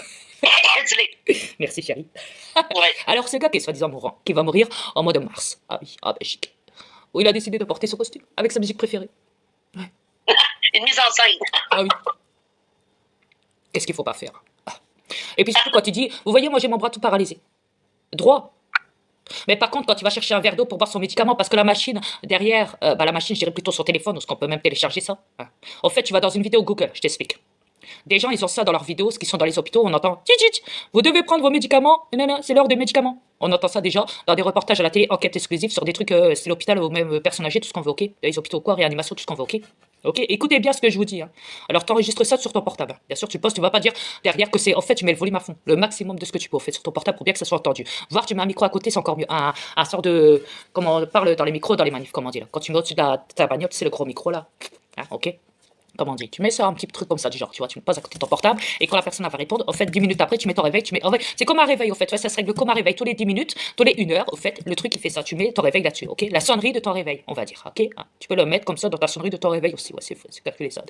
Dis-le. Merci, chérie. Ouais. Alors, ce gars qui est soi-disant mourant, qui va mourir en mois de mars. Ah oui, ah Belgique. Où il a décidé de porter son costume, avec sa musique préférée. Une mise en scène. Ah oui. Qu'est-ce qu'il faut pas faire? Ah. Et puis surtout, quand il dit, vous voyez, moi j'ai mon bras tout paralysé. Droit. Mais par contre, quand il va chercher un verre d'eau pour boire son médicament, parce que la machine, derrière, la machine, je dirais plutôt son téléphone, parce qu'on peut même télécharger ça. Hein. En fait, tu vas dans une vidéo Google, je t'explique. Des gens, ils ont ça dans leurs vidéos, ce qui sont dans les hôpitaux, on entend « Tchit, vous devez prendre vos médicaments, c'est l'heure des médicaments ». On entend ça déjà dans des reportages à la télé, enquête exclusive sur des trucs, c'est l'hôpital ou même personnes âgées, tout ce qu'on veut, ok. Les hôpitaux quoi, réanimation, tout ce qu'on veut, ok. Ok, écoutez bien ce que je vous dis. Hein. Alors, t'enregistres ça sur ton portable. Bien sûr, tu postes, tu vas pas dire derrière que c'est. En fait, tu mets le volume à fond, le maximum de ce que tu peux, en fait, sur ton portable pour bien que ça soit entendu. Voir, tu mets un micro à côté, c'est encore mieux. Un sort de. Comment on parle dans les micros, dans les manifs, comment on dit là. Quand tu mets au-dessus de ta bagnole, c'est le gros micro là. Hein, ok. Comment on dit, tu mets ça, un petit truc comme ça, du genre, tu vois, tu le poses à côté de ton portable, et quand la personne va répondre, en fait, 10 minutes après, tu mets ton réveil, c'est comme un réveil, au fait, ouais, ça se règle comme un réveil, tous les 10 minutes, tous les 1 heure, au fait, le truc, il fait ça, tu mets ton réveil là-dessus, ok, la sonnerie de ton réveil, on va dire, ok, hein. Tu peux le mettre comme ça dans ta sonnerie de ton réveil aussi, ouais, c'est calculer ça.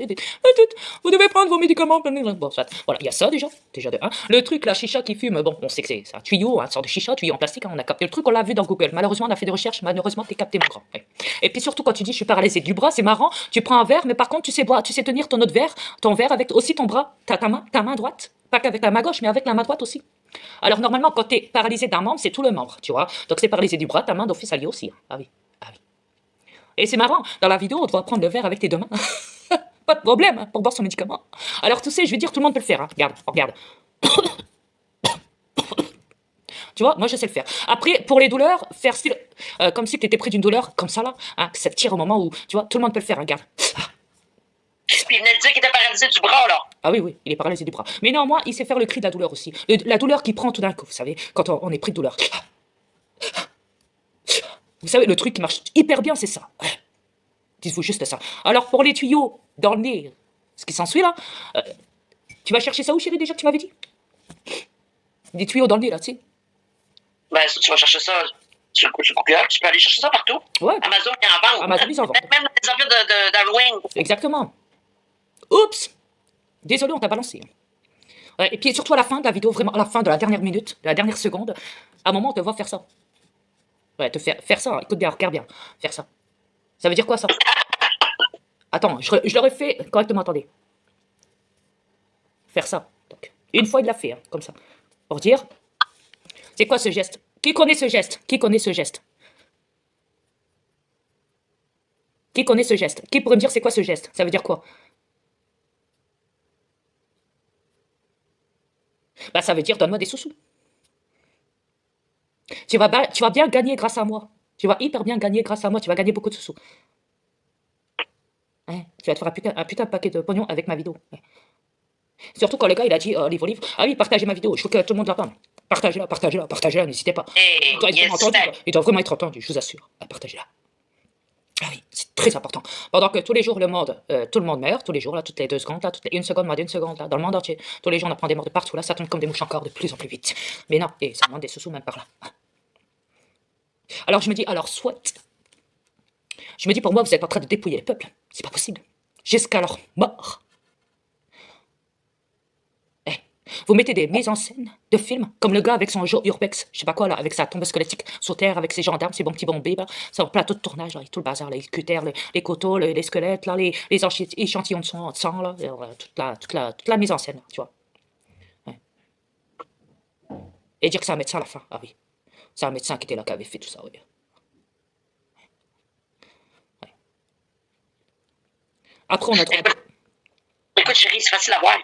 Vous devez prendre vos médicaments, bon, ça, voilà, il y a ça déjà de 1. Le truc, la chicha qui fume, bon, on sait que c'est un tuyau, une sorte de chicha, tuyau en plastique, hein, on a capté le truc, on l'a vu dans Google, malheureusement, on a fait des recherches, malheureusement, t'es capté, mon grand. Ouais. Et puis surtout, quand tu dis, je suis paralysé du bras, c'est marrant, tu prends un verre, mais par contre, tu sais tenir ton autre verre, ton verre avec aussi ton bras, ta main droite, pas qu'avec la main gauche, mais avec la main droite aussi. Alors normalement, quand tu es paralysé d'un membre, c'est tout le membre, tu vois. Donc c'est paralysé du bras, ta main d'office alliée aussi. Hein. Ah oui, ah oui. Et c'est marrant, dans la vidéo, on doit prendre le verre avec tes 2 mains. Pas de problème hein, pour boire son médicament. Alors tu sais, je vais dire, tout le monde peut le faire. Hein. Regarde. Tu vois, moi je sais le faire. Après, pour les douleurs, faire style, comme si tu étais pris d'une douleur, comme ça là, hein, que ça te tire au moment où, tu vois, tout le monde peut le faire, hein, regarde. Puis il venait de dire qu'il était paralysé du bras, là. Ah oui, il est paralysé du bras. Mais néanmoins, il sait faire le cri de la douleur aussi. La douleur qui prend tout d'un coup, vous savez, quand on est pris de douleur. Vous savez, le truc qui marche hyper bien, c'est ça. Dites-vous juste ça. Alors, pour les tuyaux dans le nez, ce qui s'ensuit là, tu vas chercher ça où, chérie, déjà, que tu m'avais dit? Des tuyaux dans le nez, là, tu sais. Ben, tu vas chercher ça sur Google, tu peux aller chercher ça partout. Ouais. Amazon, il en vend. Amazon, ils en vendent. Même dans les affaires d'Halloween. Exactement. Oups! Désolé, on t'a balancé. Ouais, et puis surtout à la fin de la vidéo, vraiment à la fin de la dernière minute, de la dernière seconde, à un moment, on te voit faire ça. Ouais, faire ça, écoute bien, regarde bien, faire ça. Ça veut dire quoi ça? Attends, je l'aurais fait correctement, attendez. Faire ça. Donc, une fois, il l'a fait, hein, comme ça. Pour dire, c'est quoi ce geste? Qui connaît ce geste? Qui connaît ce geste? Qui connaît ce geste? Qui pourrait me dire c'est quoi ce geste? Ça veut dire quoi? Bah, ça veut dire donne-moi des sous-sous. Tu vas bien gagner grâce à moi. Tu vas hyper bien gagner grâce à moi. Tu vas gagner beaucoup de sous. Hein, tu vas te faire un putain de paquet de pognon avec ma vidéo. Ouais. Surtout quand le gars il a dit livre. Ah oui, partagez ma vidéo. Je veux que tout le monde l'entende. Partagez-la, n'hésitez pas. Hey, Il doit vraiment être entendu, je vous assure. Partagez-la. Ah oui, c'est très important. Pendant que tous les jours, tout le monde meurt, tous les jours, là, toutes les 2 secondes, là, toutes les 1 seconde, moins d'1 seconde, là, dans le monde entier. Tous les jours, on apprend des morts de partout, là, ça tombe comme des mouches encore de plus en plus vite. Mais non, et ça demande des sous-sous même par là. Alors je me dis, pour moi, vous êtes en train de dépouiller le peuple. C'est pas possible. Jusqu'à leur mort. Vous mettez des mises en scène de films, comme le gars avec son Joe Urbex, je sais pas quoi, là, avec sa tombe squelettique sur terre, avec ses gendarmes, ses bons petits bombés, là, son plateau de tournage, là, et tout le bazar, là, les cutters, les couteaux, les squelettes, là, les échantillons de sang, là, toute la mise en scène, là, tu vois. Ouais. Et dire que c'est un médecin à la fin, ah oui. C'est un médecin qui était là, qui avait fait tout ça, oui. Ouais. Après, on a... Écoute, chérie, c'est facile à voir.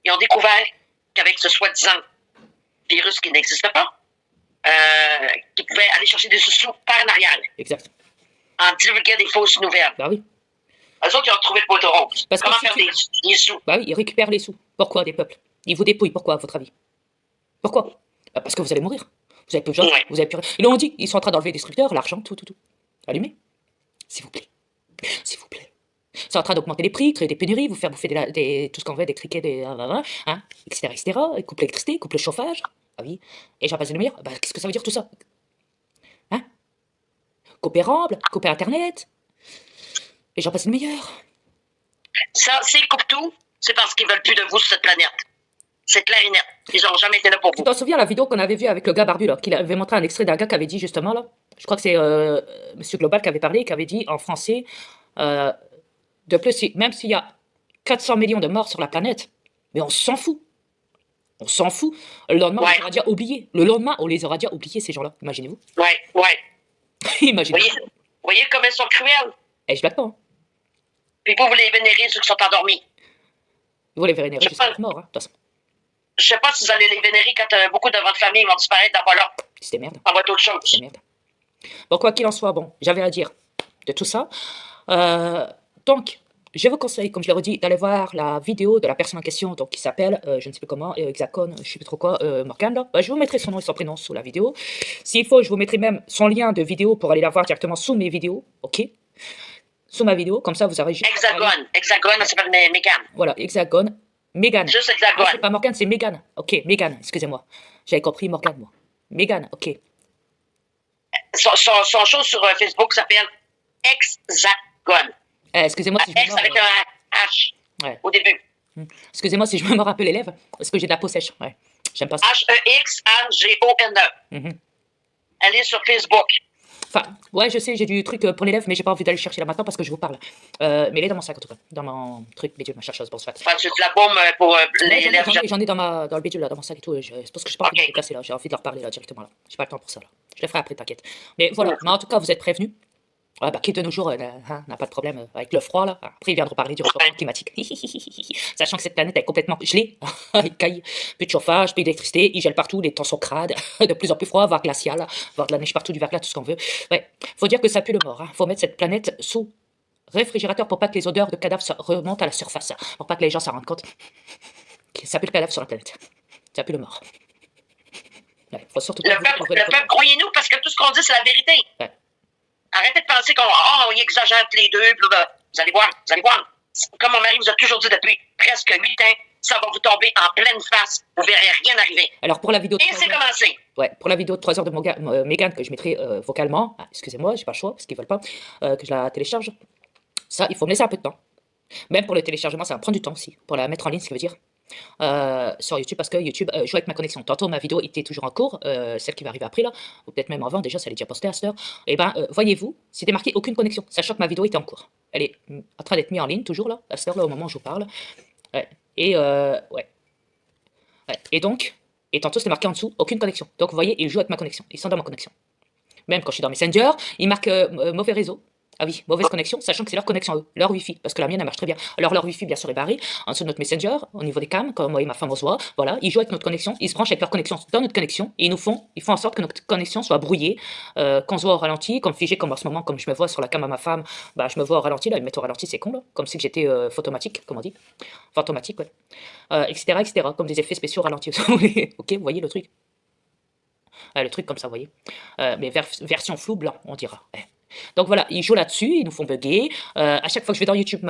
Ils ont découvert qu'avec ce soi-disant virus qui n'existe pas, qui pouvaient aller chercher des sous par en arrière, Exact. en divulguant des fausses nouvelles. Bah oui. Eux autres, ils ont trouvé le poteau rose. Parce que Comment si faire des sous? Bah oui, ils récupèrent les sous. Pourquoi des peuples? Ils vous dépouillent. Pourquoi, à votre avis? Pourquoi? Bah, parce que vous allez mourir. Vous avez plus de gens, Ouais. vous avez plus rien. Ils l'ont dit, ils sont en train d'enlever les destructeurs, l'argent, tout. Allumez. S'il vous plaît. S'il vous plaît. C'est en train d'augmenter les prix, créer des pénuries, vous faire bouffer tout ce qu'on veut, des criquets, hein, etc. Ils coupent l'électricité, ils coupent le chauffage. Ah oui. Et j'en passe le meilleur. Bah, qu'est-ce que ça veut dire tout ça? Hein? Couper Ramble, couper Internet. Et j'en passe le meilleur. Ça, s'ils coupent tout, c'est parce qu'ils veulent plus de vous sur cette planète. C'est clair et net. Ils n'ont jamais été là pour Tu vous. t'en souviens la vidéo qu'on avait vue avec le gars barbu, là, qu'il avait montré un extrait d'un gars qui avait dit justement, là, je crois que c'est Monsieur Global qui avait parlé, qui avait dit en français, de plus, même s'il y a 400 millions de morts sur la planète, mais on s'en fout. On s'en fout. Le lendemain, on Ouais. les aura déjà oubliés. Le lendemain, on les aura déjà oubliés, ces gens-là. Imaginez-vous. Ouais. Imaginez-vous. Voyez comme elles sont cruelles. Et je blague pas. Hein. Puis vous les vénérez, ceux qui sont endormis. Vous les vénérer Je jusqu'à sais être morts, hein, de toute façon. Je sais pas si vous allez les vénérer quand beaucoup de votre famille vont disparaître dans pas là. C'était merde. On va être autre C'est chose. merde. Bon, quoi qu'il en soit, bon, j'avais à dire de tout ça. Donc, je vous conseille, comme je l'ai redit, d'aller voir la vidéo de la personne en question, donc qui s'appelle, je ne sais plus comment, Hexacon, je ne sais plus trop quoi, Morgane, là. Bah, je vous mettrai son nom et son prénom sous la vidéo. S'il faut, je vous mettrai même son lien de vidéo pour aller la voir directement sous mes vidéos, ok? Sous ma vidéo, comme ça vous aurez juste... Hexagone. Hexagone, elle s'appelle Mégane. Voilà, Hexagone. Mégane. Juste Ah, c'est Hexagone. pas Morgane, c'est Mégane. Ok, Mégane, excusez-moi. J'avais compris Morgane, moi. Mégane, ok. Son show sur Facebook s'appelle Hexagone. Excusez-moi si je me X mords. avec un H Ouais. au début. Excusez-moi si je me mords un peu les lèvres, parce que j'ai de la peau sèche. Ouais. J'aime pas ça. Hexagone. Mhm. Elle est sur Facebook. Enfin, ouais, je sais, j'ai du truc pour les lèvres, mais j'ai pas envie d'aller le chercher là maintenant parce que je vous parle. Mais il est dans mon sac en tout cas. Dans mon truc bidule, ma chercheuse, bon, soit. Enfin, c'est de la baume pour Ouais, les lèvres. j'en ai dans le bidule là, dans mon sac et tout. C'est parce que je pense que Ok. je vais casser là. J'ai envie de leur parler là directement là. J'ai pas le temps pour ça là. Je le ferai après, t'inquiète. Mais voilà, mais en tout cas, vous êtes prévenus. Ouais, bah, qui de nos jours n'a pas de problème avec le froid là. Après, ils viendront parler du réchauffement climatique. Sachant que cette planète est complètement gelée. Il caille, plus de chauffage, plus d'électricité, il gèle partout, les temps sont crades, de plus en plus froid, voire glacial, voire de la neige partout, du verglas, tout ce qu'on veut. Ouais, faut dire que ça pue le mort. Hein. Faut mettre cette planète sous réfrigérateur pour pas que les odeurs de cadavres remontent à la surface. Pour pas que les gens s'en rendent compte. Ça pue le cadavre sur la planète. Ça pue le mort. Ouais, faut surtout pas Le vous peuple, découvrir le peuple, croyez-nous, parce que tout ce qu'on dit, c'est la vérité. Ouais. Arrêtez de penser qu'on y exagère tous les deux. Puis là, vous allez voir, vous allez voir. Comme mon mari vous a toujours dit depuis presque 8 ans, ça va vous tomber en pleine face. Vous verrez rien arriver. Alors pour la vidéo de Et 3 c'est heures, commencé. ouais, pour la vidéo de 3 heures de Mégane que je mettrai vocalement, excusez-moi, j'ai pas le choix parce qu'ils veulent pas que je la télécharge. Ça, il faut me laisser un peu de temps. Même pour le téléchargement, ça va prendre du temps aussi pour la mettre en ligne, ce qui veut dire. Sur YouTube, parce que YouTube joue avec ma connexion. Tantôt, ma vidéo était toujours en cours, celle qui va arriver après là, ou peut-être même avant, déjà, ça l'est déjà posté à cette heure. Et ben, voyez-vous, c'était marqué aucune connexion, sachant que ma vidéo était en cours. Elle est en train d'être mise en ligne, toujours là, à cette heure là, au moment où je vous parle. Ouais. Et ouais. Et donc, et tantôt, c'était marqué en dessous, aucune connexion. Donc, vous voyez, ils jouent avec ma connexion, ils sont dans ma connexion. Même quand je suis dans Messenger, ils marquent mauvais réseau. Ah oui, mauvaise connexion, sachant que c'est leur connexion à eux, leur Wi-Fi, parce que la mienne, elle marche très bien. Alors leur Wi-Fi, bien sûr, est barré, en dessous de notre Messenger, au niveau des cams, comme moi et ma femme on se voit, voilà, ils jouent avec notre connexion, ils se branchent avec leur connexion dans notre connexion, et ils font en sorte que notre connexion soit brouillée, qu'on se voit au ralenti, comme figé, comme en ce moment, comme je me vois sur la cam à ma femme, bah je me vois au ralenti, là, ils me mettent au ralenti, c'est con, là, comme si j'étais photomatique, comme on dit, fantomatique, ouais, etc., comme des effets spéciaux ralentis, ok, vous voyez le truc. Le truc comme ça, vous voyez. Mais version flou blanc, on dira. Donc voilà, ils jouent là-dessus, ils nous font bugger. À chaque fois que je vais dans YouTube,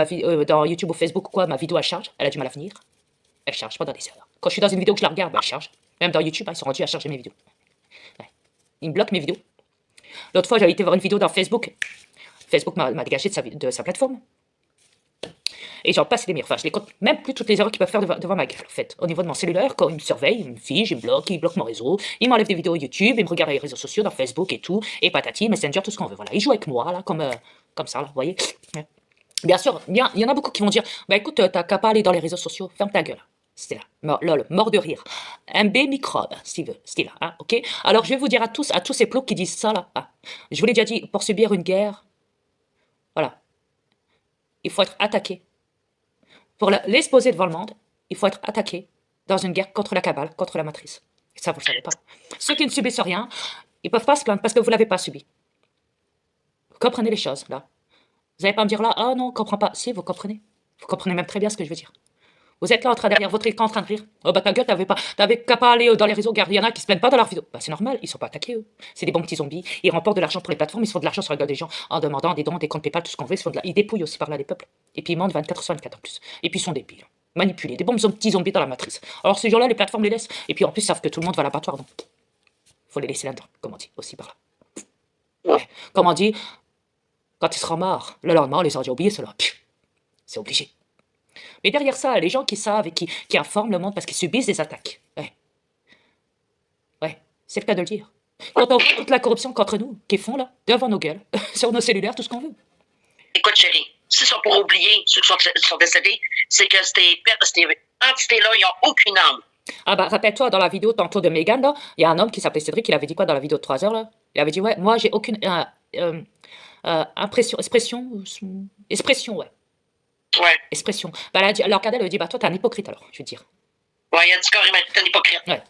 dans YouTube ou Facebook ou quoi, ma vidéo elle charge, elle a du mal à venir. Elle charge pendant des heures. Quand je suis dans une vidéo que je la regarde, elle charge. Même dans YouTube, ils sont rendus à charger mes vidéos. Ouais. Ils me bloquent mes vidéos. L'autre fois, j'avais été voir une vidéo dans Facebook. Facebook m'a dégagé de sa plateforme. Et j'en passe les meilleurs. Enfin, je les compte même plus toutes les erreurs qu'ils peuvent faire devant ma gueule, en fait. Au niveau de mon cellulaire, quand ils me surveillent, ils me figent, ils me bloquent, ils bloquent mon réseau, ils m'enlèvent des vidéos YouTube, ils me regardent les réseaux sociaux, dans Facebook et tout, et patati, Messenger, tout ce qu'on veut. Voilà, ils jouent avec moi, là, comme ça, là, vous voyez. Bien sûr, il y en a beaucoup qui vont dire, bah écoute, t'as qu'à pas aller dans les réseaux sociaux, ferme ta gueule. C'était là, lol, mort de rire. MB microbe, Steve, c'était là, hein, ok. Alors je vais vous dire à tous ces plots qui disent ça, là, hein. Je vous l'ai déjà dit, pour subir une guerre, voilà, il faut être attaqué. Pour l'exposer devant le monde, il faut être attaqué dans une guerre contre la cabale, contre la matrice. Ça, vous ne savez pas. Ceux qui ne subissent rien, ils ne peuvent pas se plaindre parce que vous ne l'avez pas subi. Vous comprenez les choses, là. Vous n'allez pas me dire là, ah non, on ne comprend pas. Si, vous comprenez. Vous comprenez même très bien ce que je veux dire. Vous êtes là en train derrière votre écran en train de rire. Oh bah ta gueule, t'avais qu'à pas aller dans les réseaux, regarde, il y en a qui se plaignent pas dans leurs vidéos. Bah c'est normal, ils sont pas attaqués eux. C'est des bons petits zombies, ils remportent de l'argent pour les plateformes, ils se font de l'argent sur la gueule des gens en demandant des dons, des comptes PayPal, tout ce qu'on veut, ils dépouillent aussi par là les peuples. Et puis ils mentent 24/24 en plus. Et puis ils sont débiles. Manipulés, des bons petits zombies dans la matrice. Alors ces gens-là, les plateformes les laissent. Et puis en plus, ils savent que tout le monde va à l'abattoir, donc faut les laisser là-dedans, comme on dit, aussi par là. Ouais. Comme on dit, quand ils seront morts, le lendemain, on les aura oubliés, ceux-là. C'est obligé. Mais derrière ça, les gens qui savent et qui informent le monde parce qu'ils subissent des attaques. Ouais, c'est le cas de le dire. Quand on voit toute la corruption contre nous, qu'ils font là, devant nos gueules, sur nos cellulaires, tout ce qu'on veut. Écoute, chérie, si c'est pour oublier ceux qui sont décédés, c'est que ces entités-là, ils n'ont aucune âme. Ah bah, rappelle-toi, dans la vidéo tantôt de Megan, là, il y a un homme qui s'appelait Cédric, il avait dit quoi dans la vidéo de 3 heures, là? Il avait dit, ouais, moi, j'ai aucune expression, ouais. Ouais. Expression. Bah, alors Cadel lui dit, bah toi t'es un hypocrite alors, je veux dire. Ouais, il a dit carrément, t'es un hypocrite. Ouais.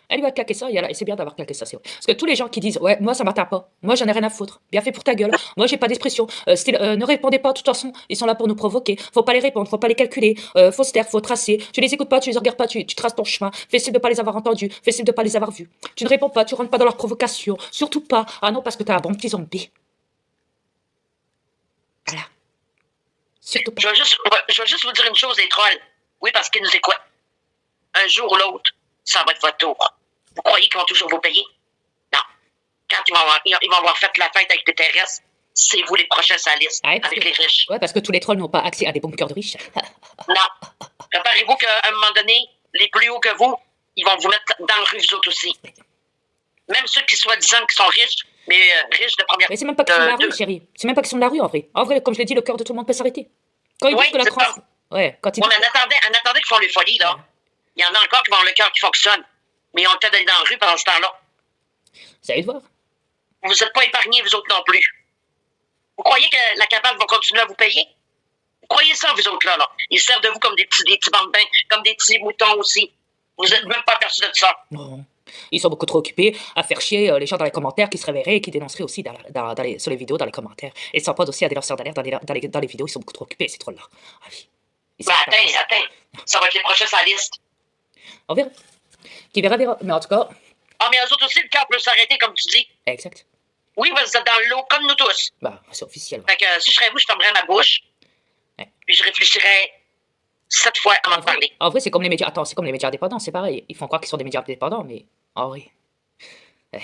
Elle lui a claqué ça, et c'est bien d'avoir claqué ça, c'est vrai. Parce que tous les gens qui disent, ouais, moi ça m'atteint pas, moi j'en ai rien à foutre, bien fait pour ta gueule, moi j'ai pas d'expression, ne répondez pas, de toute façon, ils sont là pour nous provoquer, faut pas les répondre, faut pas les calculer, faut se taire, faut tracer, tu les écoutes pas, tu les regardes pas, tu traces ton chemin, fais style de pas les avoir entendus, fais style de pas les avoir vus, tu ne réponds pas, tu rentres pas dans leur provocation, surtout pas, ah non, parce que t'es un bon petit zombie. Voilà. Surtout pas. Je vais juste vous dire une chose, les trolls. Oui, parce qu'ils nous écoutent. Un jour ou l'autre, ça va être votre tour. Vous croyez qu'ils vont toujours vous payer? Non. Quand ils vont avoir fait la fête avec les terrestres, c'est vous les prochains sur la liste, avec les riches. Ouais, parce que tous les trolls n'ont pas accès à des bunkers de riches. Non. Préparez-vous qu'à un moment donné, les plus hauts que vous, ils vont vous mettre dans le rue, vous autres aussi. Même ceux qui soi-disant qui sont riches, mais riches de première... Mais c'est même pas qu'ils sont de la rue, chérie. C'est même pas qu'ils sont de la rue, en vrai. En vrai, comme je l'ai dit, le cœur de tout le monde peut s'arrêter. Quand ils disent que la France... Ouais, quand ils disent... mais en attendant qu'ils font les folies, là, il y en a encore qui vont avoir le cœur qui fonctionne. Mais ils ont le temps d'aller dans la rue pendant ce temps-là. Vous allez le voir. Vous n'êtes pas épargnés, vous autres non plus. Vous croyez que la cabane va continuer à vous payer? Vous croyez ça, vous autres, là? Ils servent de vous comme des petits bambins, comme des petits moutons aussi. Vous n'êtes même pas aperçus de ça. Non. Ils sont beaucoup trop occupés à faire chier les gens dans les commentaires qui se réveilleraient et qui dénonceraient aussi sur les vidéos, dans les commentaires. Et ils s'en posent aussi à des lanceurs d'alerte dans les vidéos, ils sont beaucoup trop occupés, ces trolls-là. Ah oui. Attends. Ça va être les prochains sur la liste. On verra. Qui verra. Mais en tout cas... Ah, mais eux autres aussi, le cœur peut s'arrêter, comme tu dis. Exact. Oui, vous êtes dans l'eau, comme nous tous. Bah, c'est officiel. Fait que si je serais vous, je fermerais ma bouche. Ouais. Puis je réfléchirais 7 fois avant de parler. En vrai, c'est comme les médias. Attends, c'est comme les médias indépendants, c'est pareil. Ils font croire qu'ils sont des médias indépendants, mais en vrai.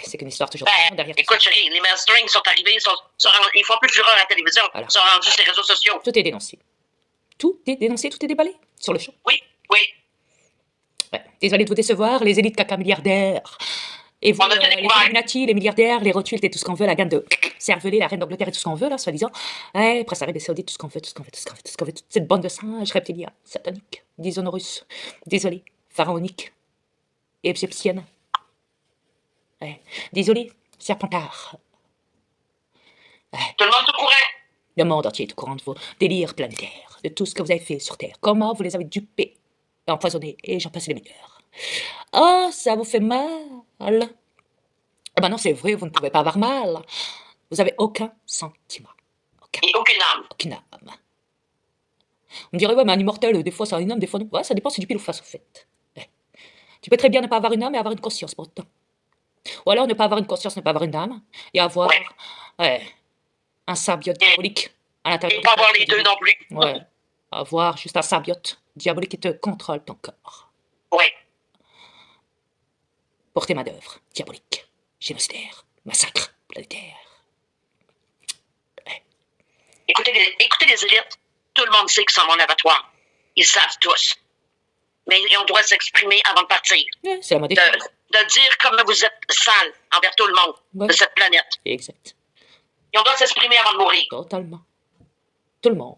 C'est qu'une histoire toujours derrière. Écoute, chérie, les mainstream sont arrivés, ils font plus fureur à la télévision. Voilà. Ils sont rendus sur les réseaux sociaux. Tout est dénoncé. Tout est dénoncé, tout est déballé sur le champ. Oui. Ouais. Désolé de vous décevoir, les élites caca milliardaires. Et vous, les Illuminati, les milliardaires, les rothschilds et tout ce qu'on veut, la gamme de cerveler, la reine d'Angleterre et tout ce qu'on veut, là, soi-disant. Ouais, Prince Arabie Saoudite, tout ce qu'on veut, toute cette bande de singes reptiliens, sataniques, dishonorus, désolé, pharaoniques, égyptiennes. Ouais. Désolé, serpentard. Ouais. Tout le monde est au courant. Le monde entier est au courant de vos délires planétaires, de tout ce que vous avez fait sur Terre, comment vous les avez dupés, empoisonnés, et j'en passe les meilleurs. Oh, ça vous fait mal. Ah ben non, c'est vrai, vous ne pouvez pas avoir mal. Vous avez aucun sentiment. Et aucune âme. Aucune âme. On me dirait, ouais, mais un immortel, des fois c'est un homme, des fois non. Ouais, ça dépend, c'est du pile ou face, au fait. Ouais. Tu peux très bien ne pas avoir une âme et avoir une conscience, pour autant. Ou alors ne pas avoir une conscience, ne pas avoir une âme, et avoir un symbiote diabolique à l'intérieur. Et pas avoir les deux non plus. Ouais. Avoir juste un symbiote diabolique qui te contrôle ton corps. Ouais. Pour tes manœuvres diaboliques, génocidaires, massacres planétaires. Ouais. Écoutez les élites, tout le monde sait qu'ils sont en abattoir. Ils savent tous. Mais ils ont le droit de s'exprimer avant de partir. Ouais, c'est la mode de dire comment vous êtes sale envers tout le monde de cette planète. Exact. Ils ont le droit de s'exprimer avant de mourir. Totalement. Tout le monde.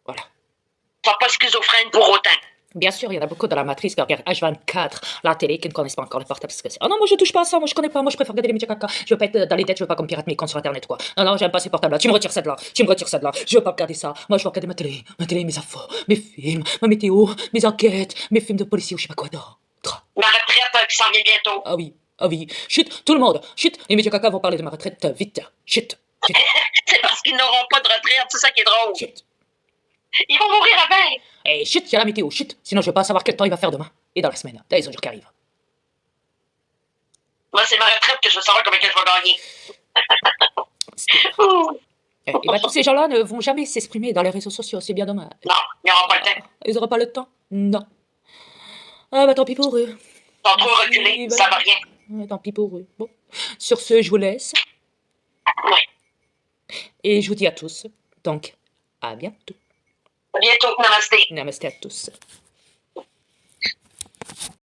Voilà. Ils ne sont pas schizophrènes pour autant. Bien sûr, il y en a beaucoup dans la matrice qui regardent H24, la télé, qui ne connaissent pas encore le portable. Ah non, moi je touche pas à ça, moi je connais pas, moi je préfère regarder les médias caca. Je veux pas être dans les dettes, je veux pas qu'on pirate mes comptes sur internet quoi. Non, j'aime pas ces portables là, tu me retires ça de là, je veux pas regarder ça. Moi je veux regarder ma télé, mes infos, mes films, ma météo, mes enquêtes, mes films de policiers ou je sais pas quoi d'autre. Ma retraite qui s'en vient bientôt. Ah oui. Chut, tout le monde. Chut, les médias caca vont parler de ma retraite vite. Chut. C'est parce qu'ils n'auront pas de retraite, c'est ça qui est drôle. Chut. Ils vont mourir avant. Et chut, il y a la météo, chut. Sinon, je veux pas savoir quel temps il va faire demain. Et dans la semaine. Dans les autres jours qui arrivent. Moi, c'est ma retraite que je veux savoir combien je vais gagner. Et ben, tous ces gens-là ne vont jamais s'exprimer dans les réseaux sociaux, c'est bien dommage. Non, ils n'auront pas le temps. Ils n'auront pas le temps? Non. Ah bah tant pis pour eux. Ils sont trop reculés, ça va rien. Tant pis pour eux. Bon. Sur ce, je vous laisse. Oui. Et je vous dis à tous, donc, à bientôt. À bientôt, namasté. Namasté à tous.